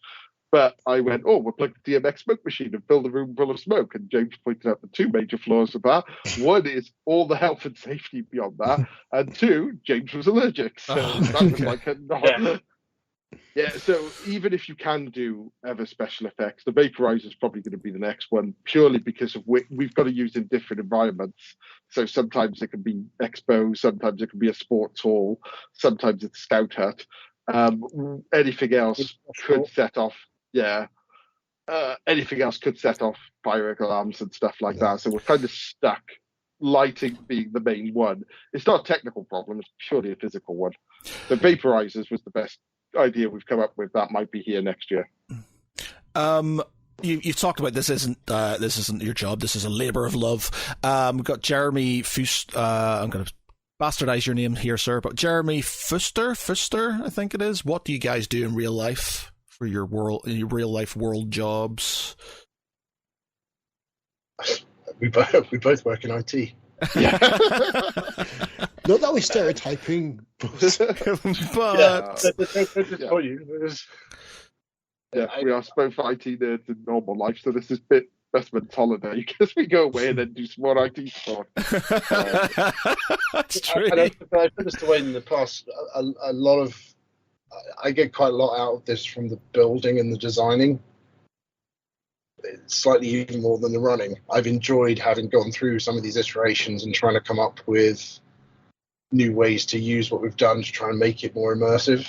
but I went, we'll plug the DMX smoke machine and fill the room full of smoke. And James pointed out the two major flaws of that. One is all the health and safety beyond that. And two, James was allergic. So that was like a no. Yeah, so even if you can do ever special effects, the vaporizer is probably going to be the next one, purely because of we've got to use in different environments. So sometimes it can be expo, sometimes it can be a sports hall, sometimes it's scout hut. Anything else could set off. Anything else could set off fire alarms and stuff like that. So we're kind of stuck, lighting being the main one. It's not a technical problem, it's purely a physical one. The vaporizers was the best idea we've come up with. That might be here next year. You've talked about this isn't your job, this is a labour of love. We've got Jeremy Fust, I'm going to bastardize your name here, sir, but Jeremy Fuster, I think it is. What do you guys do in real life for your real life world jobs? We both work in IT. Yeah. Not that we're stereotyping, but We are both IT nerds in normal life, so this is best man's holiday because we go away and then do some more IT stuff. That's true. I put this away in the past. A lot of I get quite a lot out of this from the building and the designing. Slightly even more than the running. I've enjoyed having gone through some of these iterations and trying to come up with new ways to use what we've done to try and make it more immersive.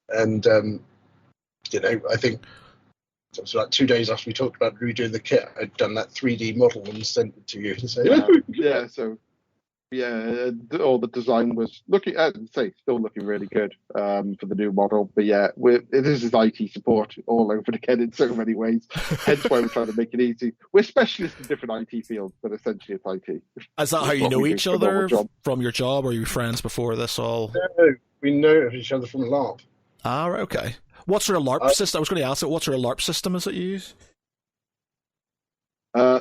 And I think it was like 2 days after we talked about redoing the kit, I'd done that 3D model and sent it to you to say, all the design was still looking really good for the new model. But yeah, this is IT support all over again in so many ways. Hence why we're trying to make it easy. We're specialists in different IT fields, but essentially it's IT. Is that how you know each other from your job, or are you friends before this all? No, we know each other from LARP. Ah, right, okay. What sort of LARP system? I was going to ask it. What sort of LARP system is it you use?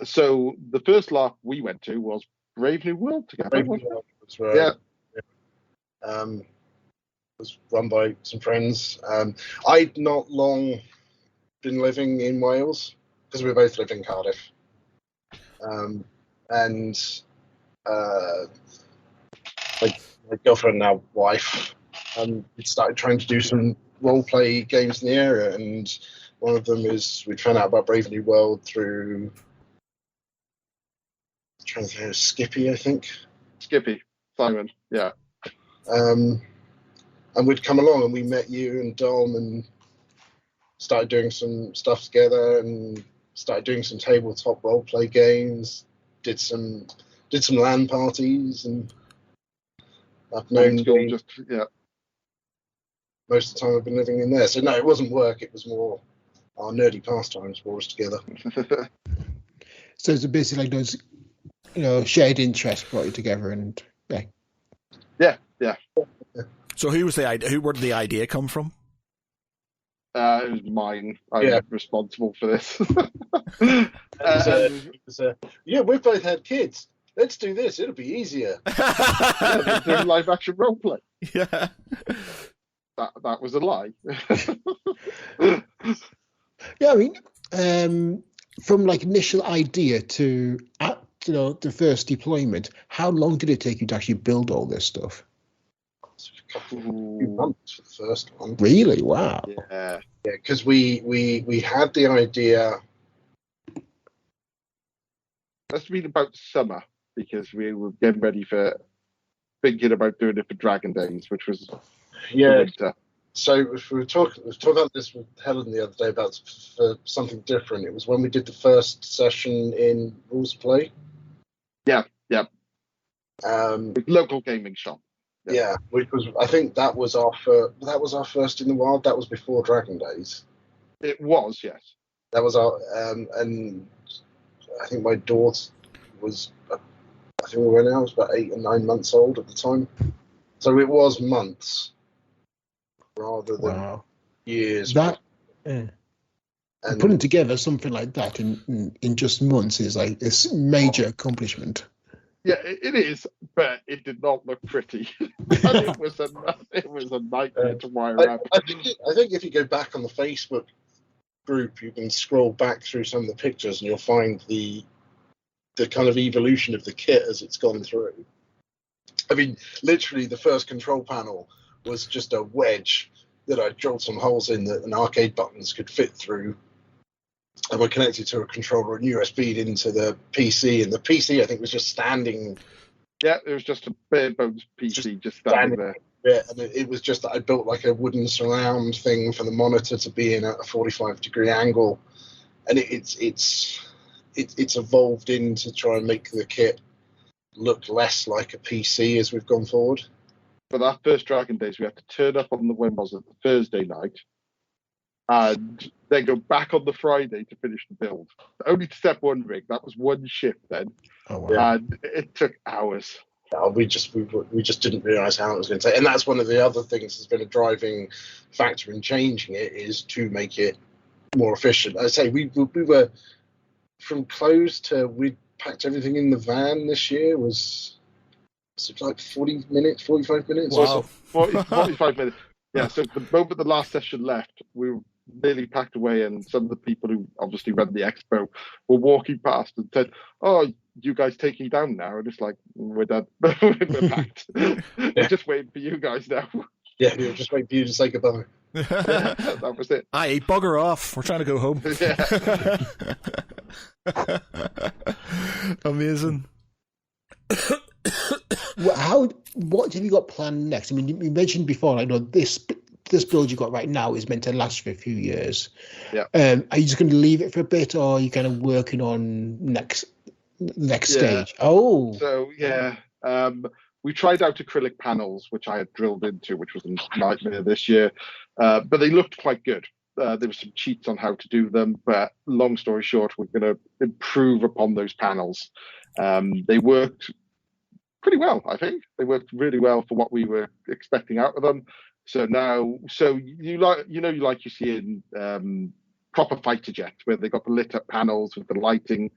So the first LARP we went to was Brave New World together. Was run by some friends. I'd not long been living in Wales because we both live in Cardiff, and my girlfriend, now wife, we started trying to do some role play games in the area, and one of them is we found out about Brave New World through. Trying to think of Skippy, I think. Skippy, Simon, yeah. And we'd come along and we met you and Dom and started doing some stuff together and started doing some tabletop role play games. Did some LAN parties, and I've known most of the time I've been living in there. So no, it wasn't work. It was more our nerdy pastimes brought us together. So it's basically like those, shared interests brought you together, and yeah. So who where did the idea come from? It was mine. I'm responsible for this. We've both had kids. Let's do this. It'll be easier. Doing live action role play. Yeah. That was a lie. Yeah, I mean, from like initial idea to the first deployment, how long did it take you to actually build all this stuff? A few months for the first one. Really? Wow. Yeah, because we had the idea. That's been about summer because we were getting ready for thinking about doing it for Dragon Days, which was winter. So if we were talking about this with Helen the other day about for something different. It was when we did the first session in Rules Play. Yeah. Local gaming shop. Yeah, which was, I think that was our first in the wild. That was before Dragon Days. It was, yes. That was our and I think my daughter was, I think we were now, was about 8 or 9 months old at the time. So it was months rather than years. And putting together something like that in just months is like this major accomplishment. Yeah, it is, but it did not look pretty. it was a nightmare to wire up. I think if you go back on the Facebook group, you can scroll back through some of the pictures and you'll find the kind of evolution of the kit as it's gone through. I mean, literally the first control panel was just a wedge that I drilled some holes in that an arcade buttons could fit through. And we're connected to a controller and USB'd into the PC, and the PC I think was just standing. Yeah, it was just a bare bones PC just standing there. Yeah, and it was just that I built like a wooden surround thing for the monitor to be in at a 45-degree angle, and it's evolved into try and make the kit look less like a PC as we've gone forward. For that first Dragon Days, we had to turn up on the Thursday night, and then go back on the Friday to finish the build. Only to step one rig. That was one shift then. Oh, wow. And it took hours. we just didn't realise how it was going to take. And that's one of the other things that's been a driving factor in changing it, is to make it more efficient. I say we were from close to, we packed everything in the van this year was it like 40 minutes, 45 minutes? Wow. 45 minutes. Yeah, so the moment the last session left, we were nearly packed away, and some of the people who obviously run the expo were walking past and said, "Oh, you guys taking down now?" And it's like, we're done. We're packed. We're just waiting for you guys now. Yeah, we were just waiting for you to say goodbye. Yeah, that was it. Aye, bugger off. We're trying to go home. Yeah. Amazing. What have you got planned next? I mean, you mentioned before, I know this build you got right now is meant to last for a few years. Yeah. Are you just going to leave it for a bit, or are you kind of working on next stage? Oh. So yeah, we tried out acrylic panels, which I had drilled into, which was a nightmare this year, but they looked quite good. There were some cheats on how to do them, but long story short, we're going to improve upon those panels. They worked pretty well, I think. They worked really well for what we were expecting out of them. So now, you see in proper fighter jets, where they got the lit up panels with the lighting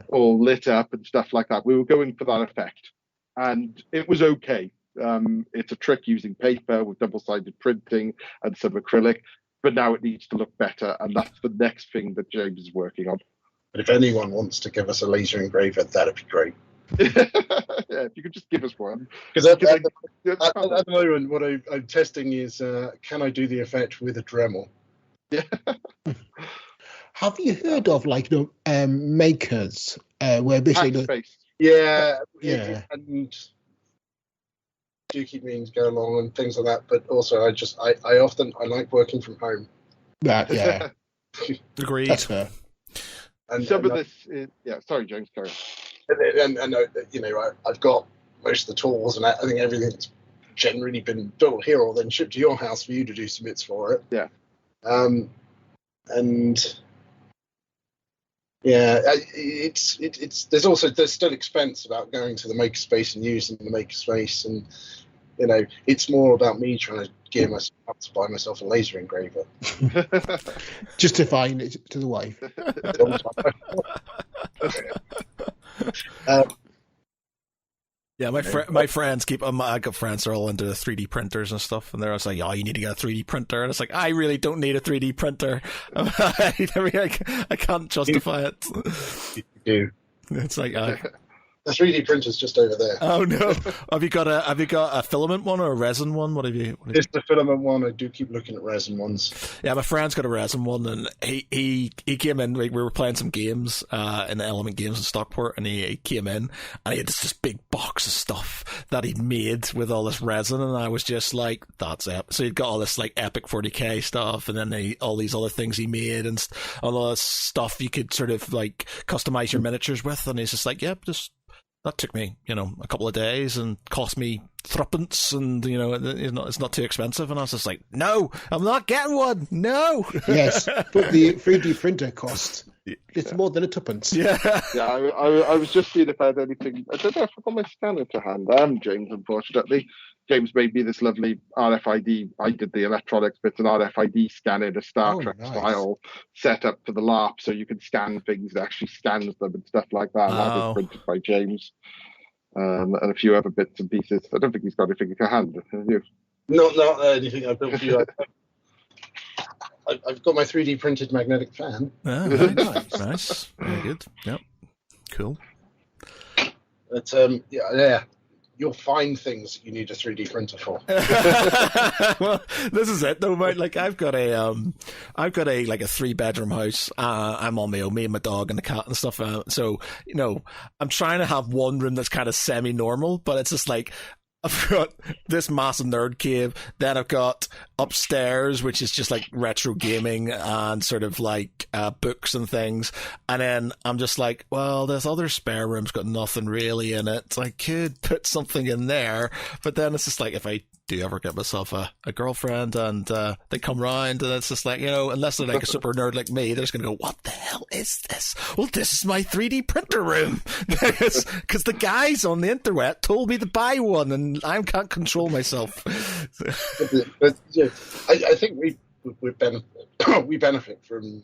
all lit up and stuff like that. We were going for that effect, and it was okay. It's a trick using paper with double-sided printing and some acrylic, but now it needs to look better, and that's the next thing that James is working on. But if anyone wants to give us a laser engraver, that'd be great. Yeah, if you could just give us one. Because at the moment, what I'm testing is, can I do the effect with a Dremel? Yeah. Have you heard of makers where basically Yeah, and do keep meetings go along and things like that. But also, I often like working from home. Yeah. Agreed. That's fair. And some of this is, sorry, James, carry on. And I've got most of the tools, and I think everything's generally been built here or then shipped to your house for you to do some bits for it. Yeah. And yeah, there's still expense about going to the makerspace and using the makerspace, and it's more about me trying to gear myself up to buy myself a laser engraver. Justifying it to the wife. Yeah, my friends I got friends that are all into 3D printers and stuff, and they're always like, "Oh, you need to get a 3D printer," and it's like, I really don't need a 3D printer. I can't justify it. You do. It's like, the 3D printer's just over there. Oh no! Have you got a filament one or a resin one? What have you? It's the filament one. I do keep looking at resin ones. Yeah, my friend's got a resin one, and he came in. We were playing some games in the Element Games in Stockport, and he came in and he had this big box of stuff that he'd made with all this resin, and I was just like, "That's it." So he'd got all this like epic 40k stuff, and then all these other things he made, and all this stuff you could sort of like customize your miniatures with, and he's just like, "Yep, just." That took me, a couple of days and cost me threepence, and it's not too expensive. And I was just like, "No, I'm not getting one. No." Yes, but the 3D printer cost it's more than a tuppence. Yeah. Yeah, I was just seeing if I had anything. I don't know if I've got my scanner to hand. I am, James, unfortunately. James made me this lovely RFID. I did the electronics bits, an RFID scanner, a Star Trek style setup for the LARP, so you can scan things that actually scans them and stuff like that. And that was printed by James, and a few other bits and pieces. I don't think he's got anything to hand. Have you? Not anything I built for you. I've got my 3D printed magnetic fan. Nice. Very good. Yep. Cool. But yeah. You'll find things that you need a 3D printer for. Well, this is it though, mate. Like I've got a 3-bedroom house. I'm on my own, me and my dog and the cat and stuff. So I'm trying to have one room that's kind of semi-normal, but it's just like I've got this massive nerd cave. Then I've got upstairs, which is just like retro gaming and sort of like books and things. And then I'm just like, well, this other spare room's got nothing really in it. So I could put something in there, but then it's just like if I do ever get myself a girlfriend and they come round and it's just like, unless they're like a super nerd like me, they're just going to go, what the hell is this? Well, this is my 3D printer room. Because the guys on the internet told me to buy one and I can't control myself. But yeah, I think we benefit from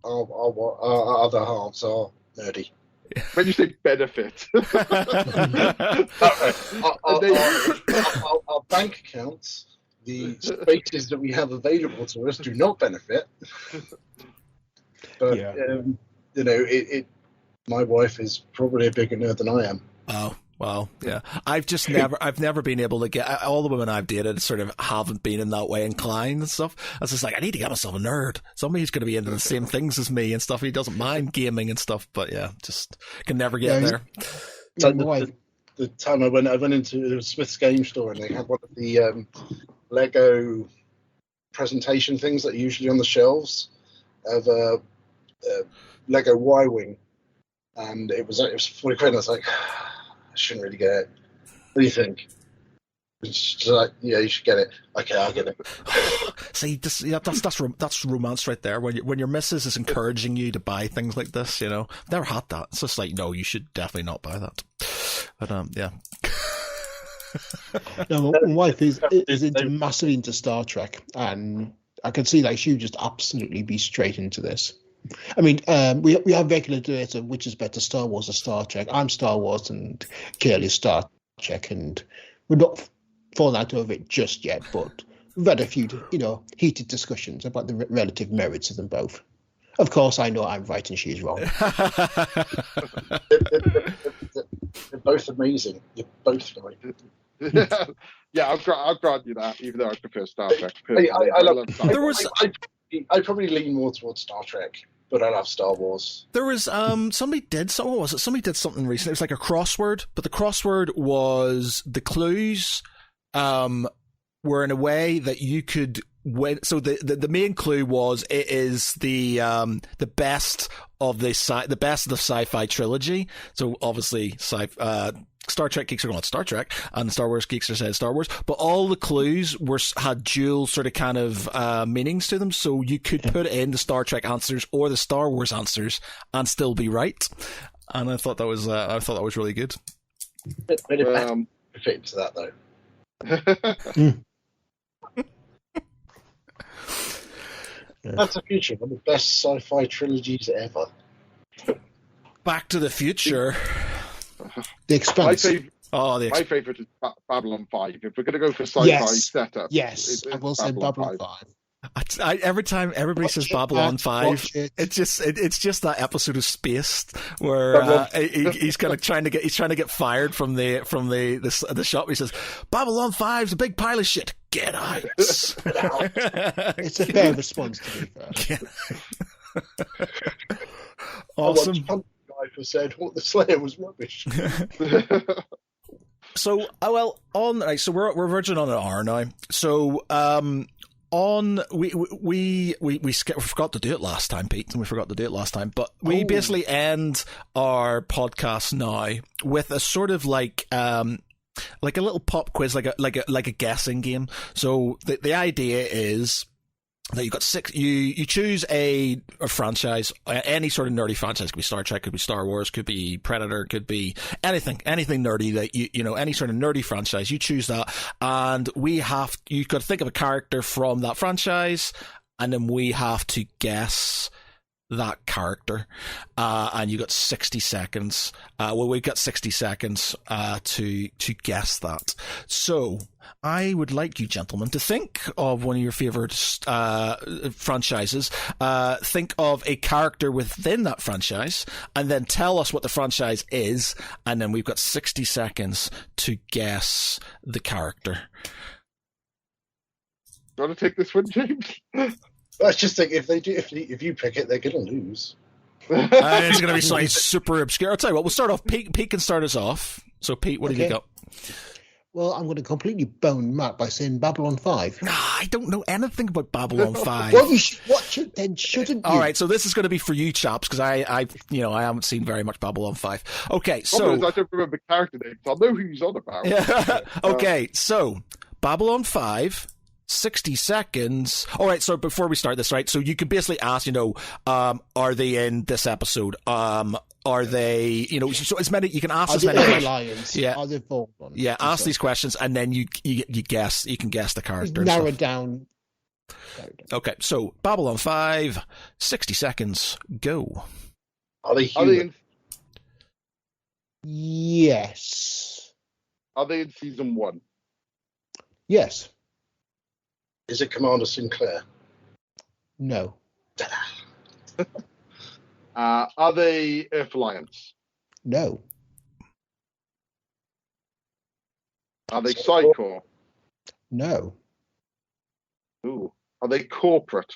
our other halves are nerdy. When you say benefit, our bank accounts, the spaces that we have available to us, do not benefit. But my wife is probably a bigger nerd than I am. Oh. Well, yeah. I've never been able to get, all the women I've dated sort of haven't been in that way inclined and stuff. I was just like, I need to get myself a nerd. Somebody who's going to be into the same things as me and stuff. He doesn't mind gaming and stuff, but yeah, just can never get there. So the time I went into Smith's game store and they had one of the Lego presentation things that are usually on the shelves of Lego Y-Wing. And it was 40 quid and I was like, I shouldn't really get it. What do you think? She's like, yeah, you should get it. Okay, I'll get it. See, that's romance right there. When your missus is encouraging you to buy things like this, I've never had that. It's just like, no, you should definitely not buy that. But yeah. No, my wife is massively into Star Trek, and I can see like she would just absolutely be straight into this. I mean, we have regular debates of which is better, Star Wars or Star Trek. I'm Star Wars and Kaylee Star Trek, and we're not falling out over it just yet, but we've had a few, heated discussions about the relative merits of them both. Of course, I know I'm right and she's wrong. They're both amazing. You're both right. Yeah, I'll grant you that, even though I prefer Star Trek. I probably lean more towards Star Trek, but I love Star Wars. There was somebody did something recently. It was like a crossword, but the crossword was the clues were in a way that you could win. So the main clue was it is the best of the sci-fi trilogy. So obviously Star Trek geeks are going Star Trek, and Star Wars geeks are saying Star Wars. But all the clues had dual sort of kind of meanings to them, so you could put in the Star Trek answers or the Star Wars answers and still be right. And I thought that was really good. Bit of fit into that though. That's the future. One of the best sci-fi trilogies ever. Back to the Future. The Expanse. My favourite is Babylon 5. If we're going to go for sci-fi setup, I will say Babylon 5. Every time everybody says Babylon 5, it's just that episode of Spaced where he's kind of trying to get fired from the shop. He says Babylon 5's a big pile of shit. Get out. It's a fair response, to be fair. Awesome. Who said what the Slayer was rubbish. So so we're verging on an hour now. So we forgot to do it last time, Pete, and we forgot to do it last time. But we basically end our podcast now with a sort of like a little pop quiz, like a guessing game. So the idea is that you've got six. You choose a franchise, any sort of nerdy franchise. Could be Star Trek, could be Star Wars, could be Predator, could be anything nerdy that any sort of nerdy franchise. You choose that, and you've got to think of a character from that franchise, and then we have to guess that character, and you got 60 seconds. We've got 60 seconds to guess that. So I would like you gentlemen to think of one of your favorite franchises. Think of a character within that franchise, and then tell us what the franchise is. And then we've got 60 seconds to guess the character. Do you want to take this one, James? I just think if you pick it, they're going to lose. It's going to be something super obscure. I'll tell you what, we'll start off. Pete can start us off. So, Pete, what have you got? Well, I'm going to completely bone Matt by saying Babylon 5. I don't know anything about Babylon 5. Well, you should watch it then, shouldn't you? All right, so this is going to be for you chaps, because I haven't seen very much Babylon 5. Okay, so... I don't remember character names. I know who he's on about. Yeah. Okay, so... Babylon 5, 60 seconds. All right, so before we start this, right, so you could basically ask, are they in this episode? Are they, so as many, you can ask as many questions. Yeah. Are they Vaughan? Yeah, ask these questions, and then you guess, you can guess the character. Narrow it down. Okay, so Babylon 5, 60 seconds, go. Are they human? Yes. Are they in season 1? Yes. Is it Commander Sinclair? No. Are they Earth Alliance? No. Are they Psychor? No. Ooh. Are they corporate?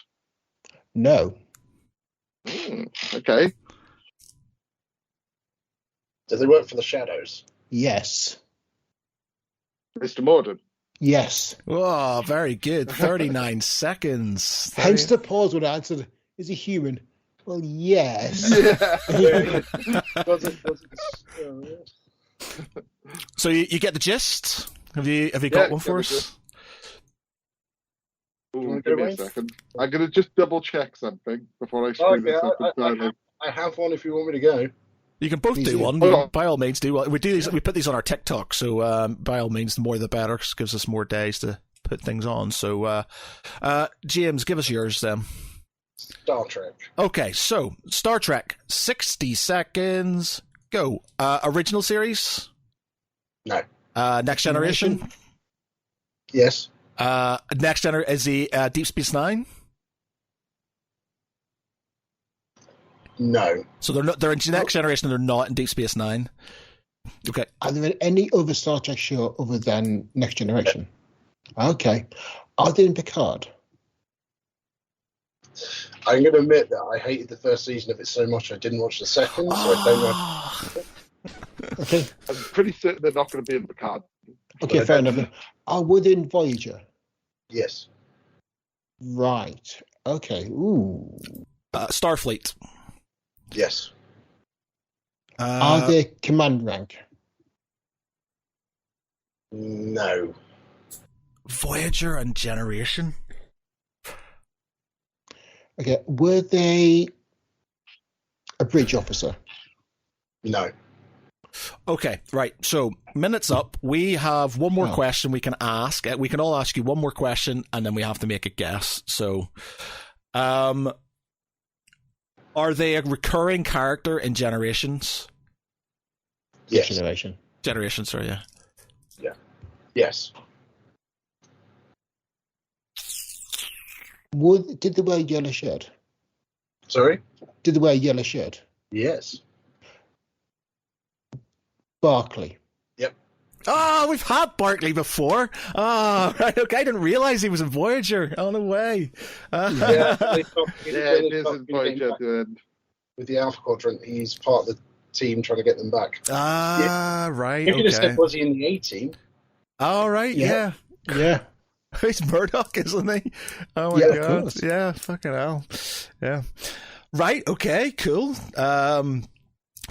No. Okay. Do they work for the Shadows? Yes. Mr. Morden? Yes. Oh, very good. 39 seconds. Hence the pause when I answered, is he human? Well, yes. So you get the gist? Have you got one for us? Ooh, give me a second. I'm going to just double check something before I screw this up entirely. I have one if you want me to go. You can both do one. By all means, do one. We do these. We put these on our TikTok, so by all means, the more the better. It gives us more days to put things on. So, James, give us yours then. Star Trek. Okay, so Star Trek, 60 seconds, go. Original series? No. Next Generation? Yes. Next Generation is the Deep Space Nine? No. So they're in Next Generation. They're not in Deep Space Nine. Okay. Are there any other Star Trek show other than Next Generation? Okay. Are they in Picard? I'm going to admit that I hated the first season of it so much I didn't watch the second, so I don't know. Okay. I'm pretty certain they're not going to be in Picard. Okay, fair enough. Are within Voyager? Yes. Right. Okay. Ooh. Starfleet. Yes. Are they command rank? No. Voyager and Generation? Okay. Were they a bridge officer? No. Okay, right. So, minutes up. We have one more question we can ask. We can all ask you one more question, and then we have to make a guess. So, are they a recurring character in Generations? Yes. Generations, sorry, yeah. Yeah. Yes. Did they wear a yellow shirt? Sorry? Did they wear a yellow shirt? Yes. Barclay. Yep. Oh, we've had Barclay before. Oh, right. Okay, I didn't realize he was in Voyager. Oh, no way. Yeah, it is in Voyager at the end. With the Alpha Quadrant, he's part of the team trying to get them back. Right. You could have Okay. said, was he in the A-team? All right. Yeah. Yeah. He's Murdoch, isn't he? Oh my Yeah, of god. course. Yeah. Fucking hell. Yeah. Right. Okay. Cool.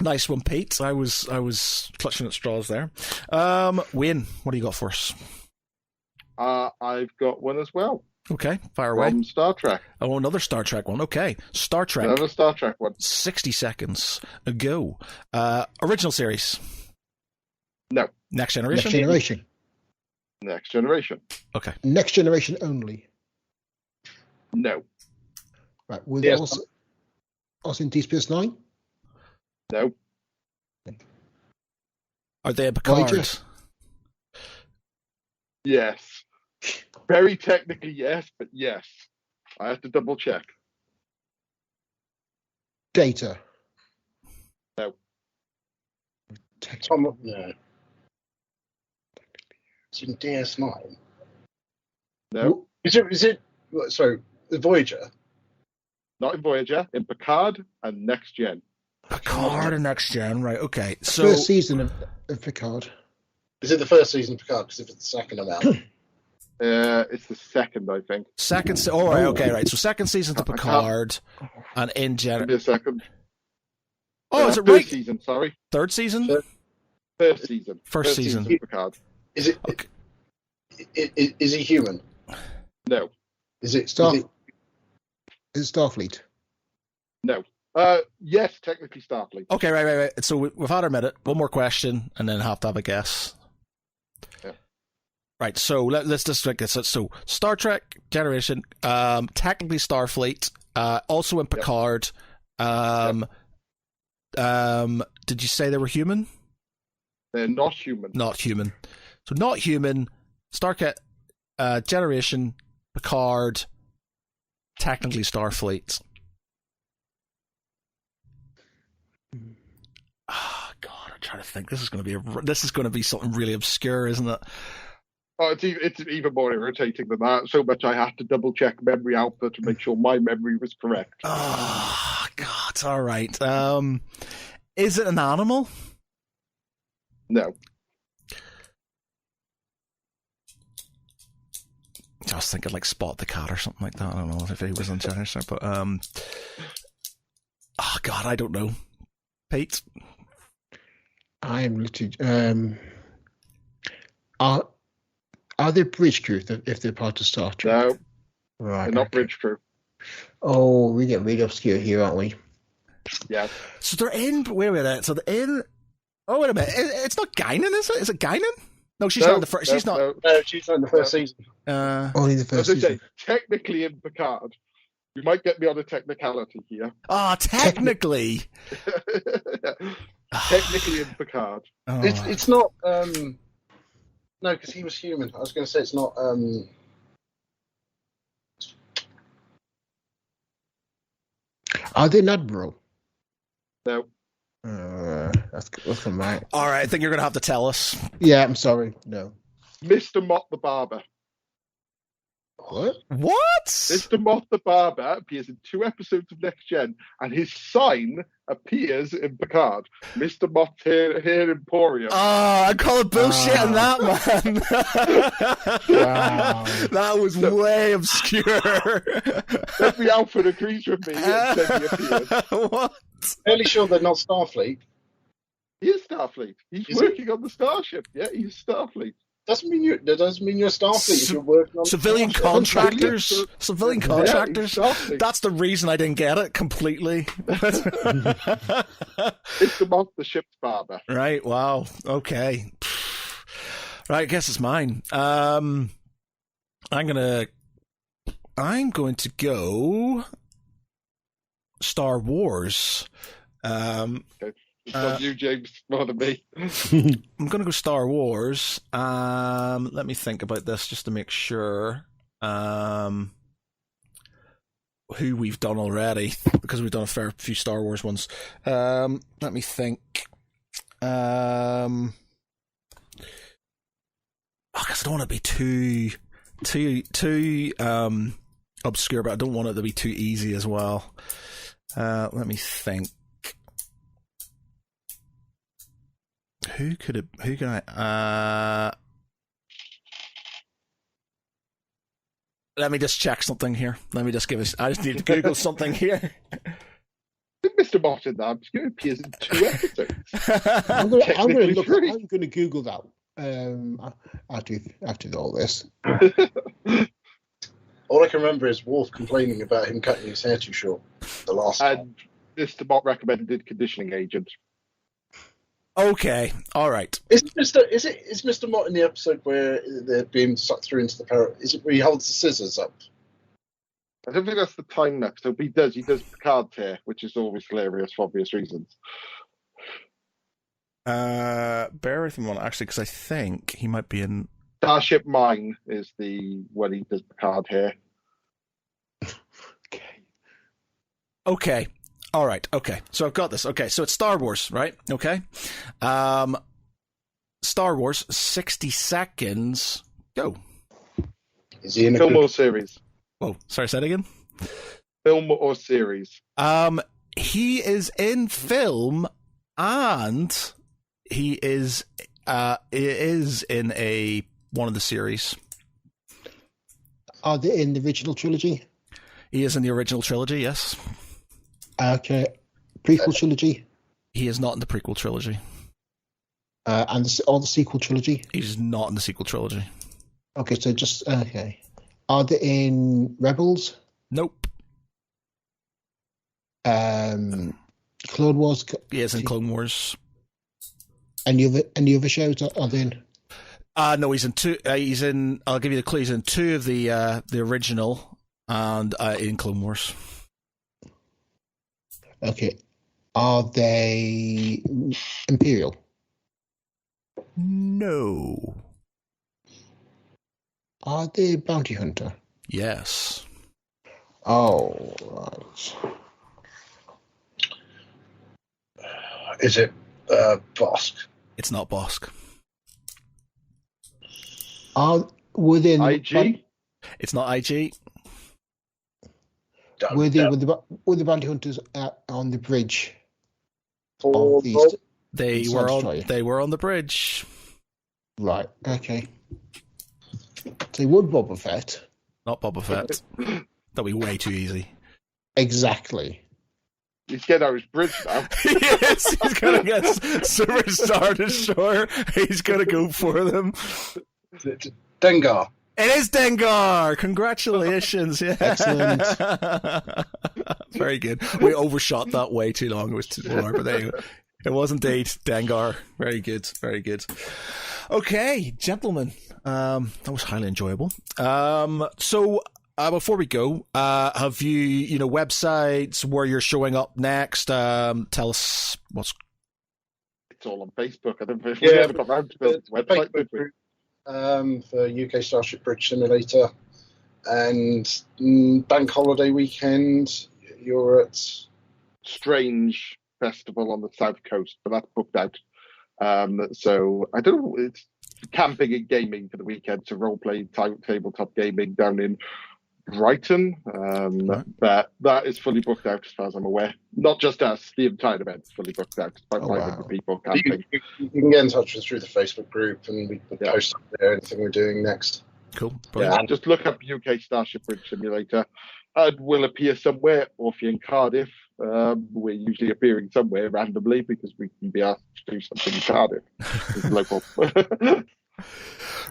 Nice one, Pete. I was clutching at straws there. Wayne, what do you got for us? I've got one as well. Okay, fire away. From Star Trek. Oh, another Star Trek one. Okay, Star Trek. Another Star Trek one. 60 seconds ago. Original series. No. Next Generation. Next Generation. Next Generation. Okay. Next Generation only. No. Right. Were Yes. they also in Deep Space Nine? No. Are they a Picard? Voyager? Yes. Very technically yes, but yes. I have to double check. Data. No. Tom, no. It's in DS9. No. Is it, sorry, the Voyager? Not in Voyager. In Picard and Next Gen. Picard and Next Gen, right? Okay. So First season of Picard. Is it the first season of Picard? Because if it's the second, I'm out. It's the second, I think. second. Oh, right. Okay. Right. So second season to Picard, and in Give me Gen. a second. Oh, is it Third right? season, sorry. Third season. Third. First season. First season. of Picard. Is it? Okay. Is he human? No. Is it Is it Starfleet? No. Yes, technically Starfleet. Okay, right. So we've had our minute. One more question, and then have to have a guess. Yeah. Right. So let's just like this. So Star Trek Generation, technically Starfleet, also in Picard. Did you say they were human? They're not human. Not human. So not human. Star Trek Generation, Picard, technically Starfleet. Oh God, I'm trying to think. This is going to be something really obscure, isn't it? Oh, it's even more irritating than that. So much I had to double check memory output to make sure my memory was correct. Oh God! All right. Is it an animal? No. I was thinking like Spot the Cat or something like that. I don't know if he was on Genesis, but oh God, I don't know. Pete, I'm literally. Are they bridge crew if they're part of Star Trek? No. Right. They're not bridge crew. Oh, we get really obscure here, aren't we? Yeah. So they're in. Where are they? So they're in. Oh wait a minute! It's not Guinan, is it? Is it Guinan? No, she's not in the first. She's not. No, she's not in the first season. Only the first As I season. say, technically in Picard. You might get me on a technicality here. Technically. Technically in Picard. Oh. It's not. No, because he was human. I was going to say it's not. Are they an admiral? No. That's right. All right, I think you're going to have to tell us. Yeah, I'm sorry. No. Mr. Mott the Barber. What? What? Mr. Mott the Barber appears in 2 episodes of Next Gen, and his sign appears in Picard. Mr. Mott's Hair Emporium. Oh, I call it bullshit on that, man. Wow. That was way obscure. Every Alfred agrees with me and says he appears. What? Fairly sure they're not Starfleet. He is Starfleet. He's working on the Starship. Yeah, he's Starfleet. That doesn't mean you're Starfleet if you're working on Civilian Starship. contractors. Civilian contractors. Yeah, exactly. That's the reason I didn't get it completely. It's the Mott the ship's barber. Right. Wow. Okay. Right. I guess it's mine. I'm going to go Star Wars. Okay. It's not you, James, more than me. I'm going to go Star Wars. Let me think about this just to make sure who we've done already, because we've done a fair few Star Wars ones. Let me think. I guess I don't want to be too obscure, but I don't want it to be too easy as well. Let me think. Who can I? Let me just check something here. Let me just I just need to Google something here. Mr. Mott in that appears in 2 episodes. I'm going to Google that after all this. All I can remember is Worf complaining about him cutting his hair too short the last time. And Mr. Mott recommended conditioning agent. Okay, all right. Is Mr. Mott in the episode where they're being sucked through into the parrot? Is it where he holds the scissors up? I don't think that's the time episode, but he does Picard's hair, which is always hilarious for obvious reasons. Bear with me one, actually, because I think he might be in Starship Mine is the when he does Picard hair. Okay. All right. Okay. So I've got this. Okay. So it's Star Wars, right? Okay. Star Wars, 60 seconds. Go. Is he in a Film or series? Oh, sorry. Say that again. Film or series? He is in film, and he is in one of the series. Are they in the original trilogy? He is in the original trilogy. Yes. Okay. Prequel trilogy? He is not in the prequel trilogy. And or the sequel trilogy? He's not in the sequel trilogy. Okay, so just okay. Are they in Rebels? Nope. Clone Wars? He is in Clone Wars. Any other shows are they in? No, he's in two. He's in. I'll give you the clue. He's in two of the original, and in Clone Wars. Okay. Are they Imperial? No. Are they Bounty Hunter? Yes. Oh, right. Is it Bosk? It's not Bosk. Are within IG? It's not IG. Were the Bounty Hunters on the bridge? For Of the East? They Star were on. Destroyer. They were on the bridge. Right. Okay. So would Boba Fett? Not Boba Fett. That'd be way too easy. Exactly. He's getting out his bridge now. Yes, he's gonna get Super Star Destroyer. He's gonna go for them. Dengar. It is Dengar. Congratulations! Yeah, Excellent. Very good. We overshot that way too long. It was too far, but there you go. It was indeed Dengar. Very good. Very good. Okay, gentlemen, that was highly enjoyable. So before we go, have you websites where you're showing up next? Tell us what's. It's all on Facebook. I don't know if Yeah, we ever got round to build a website. Facebook group for UK Starship Bridge Simulator, and bank holiday weekend. You're at Strange Festival on the South Coast, but that's booked out. So I don't know. It's camping and gaming for the weekend. So role playing, tabletop gaming down in Brighton. But that is fully booked out as far as I'm aware. Not just us, the entire event is fully booked out. It's about 500 people camping. you can get in touch with us through the Facebook group, and we can post up there anything we're doing next. Cool. Yeah, just look up UK Starship Bridge Simulator. We'll appear somewhere, or if you're in Cardiff, we're usually appearing somewhere randomly because we can be asked to do something in Cardiff. It's local.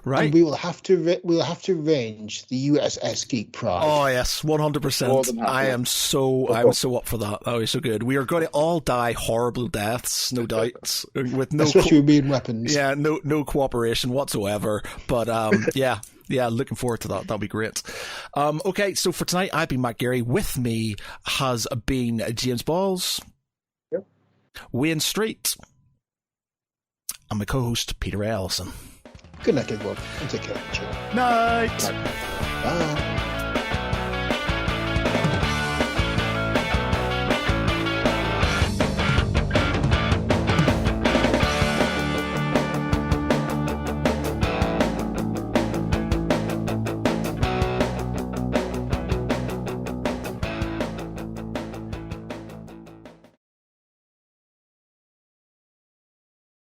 Right. And we'll have to arrange the USS Geek Pride. Oh yes, 100%. I am so up for that. That was so good. We are going to all die horrible deaths, no doubt, with no especially with being weapons. Yeah, no cooperation whatsoever. But yeah, looking forward to that. That'll be great. Okay, so for tonight, I've been Matt Gary. With me has been James Balls, yep. Wayne Street, and my co-host Peter Ellison. Good night, everyone, and take care. Night. Bye.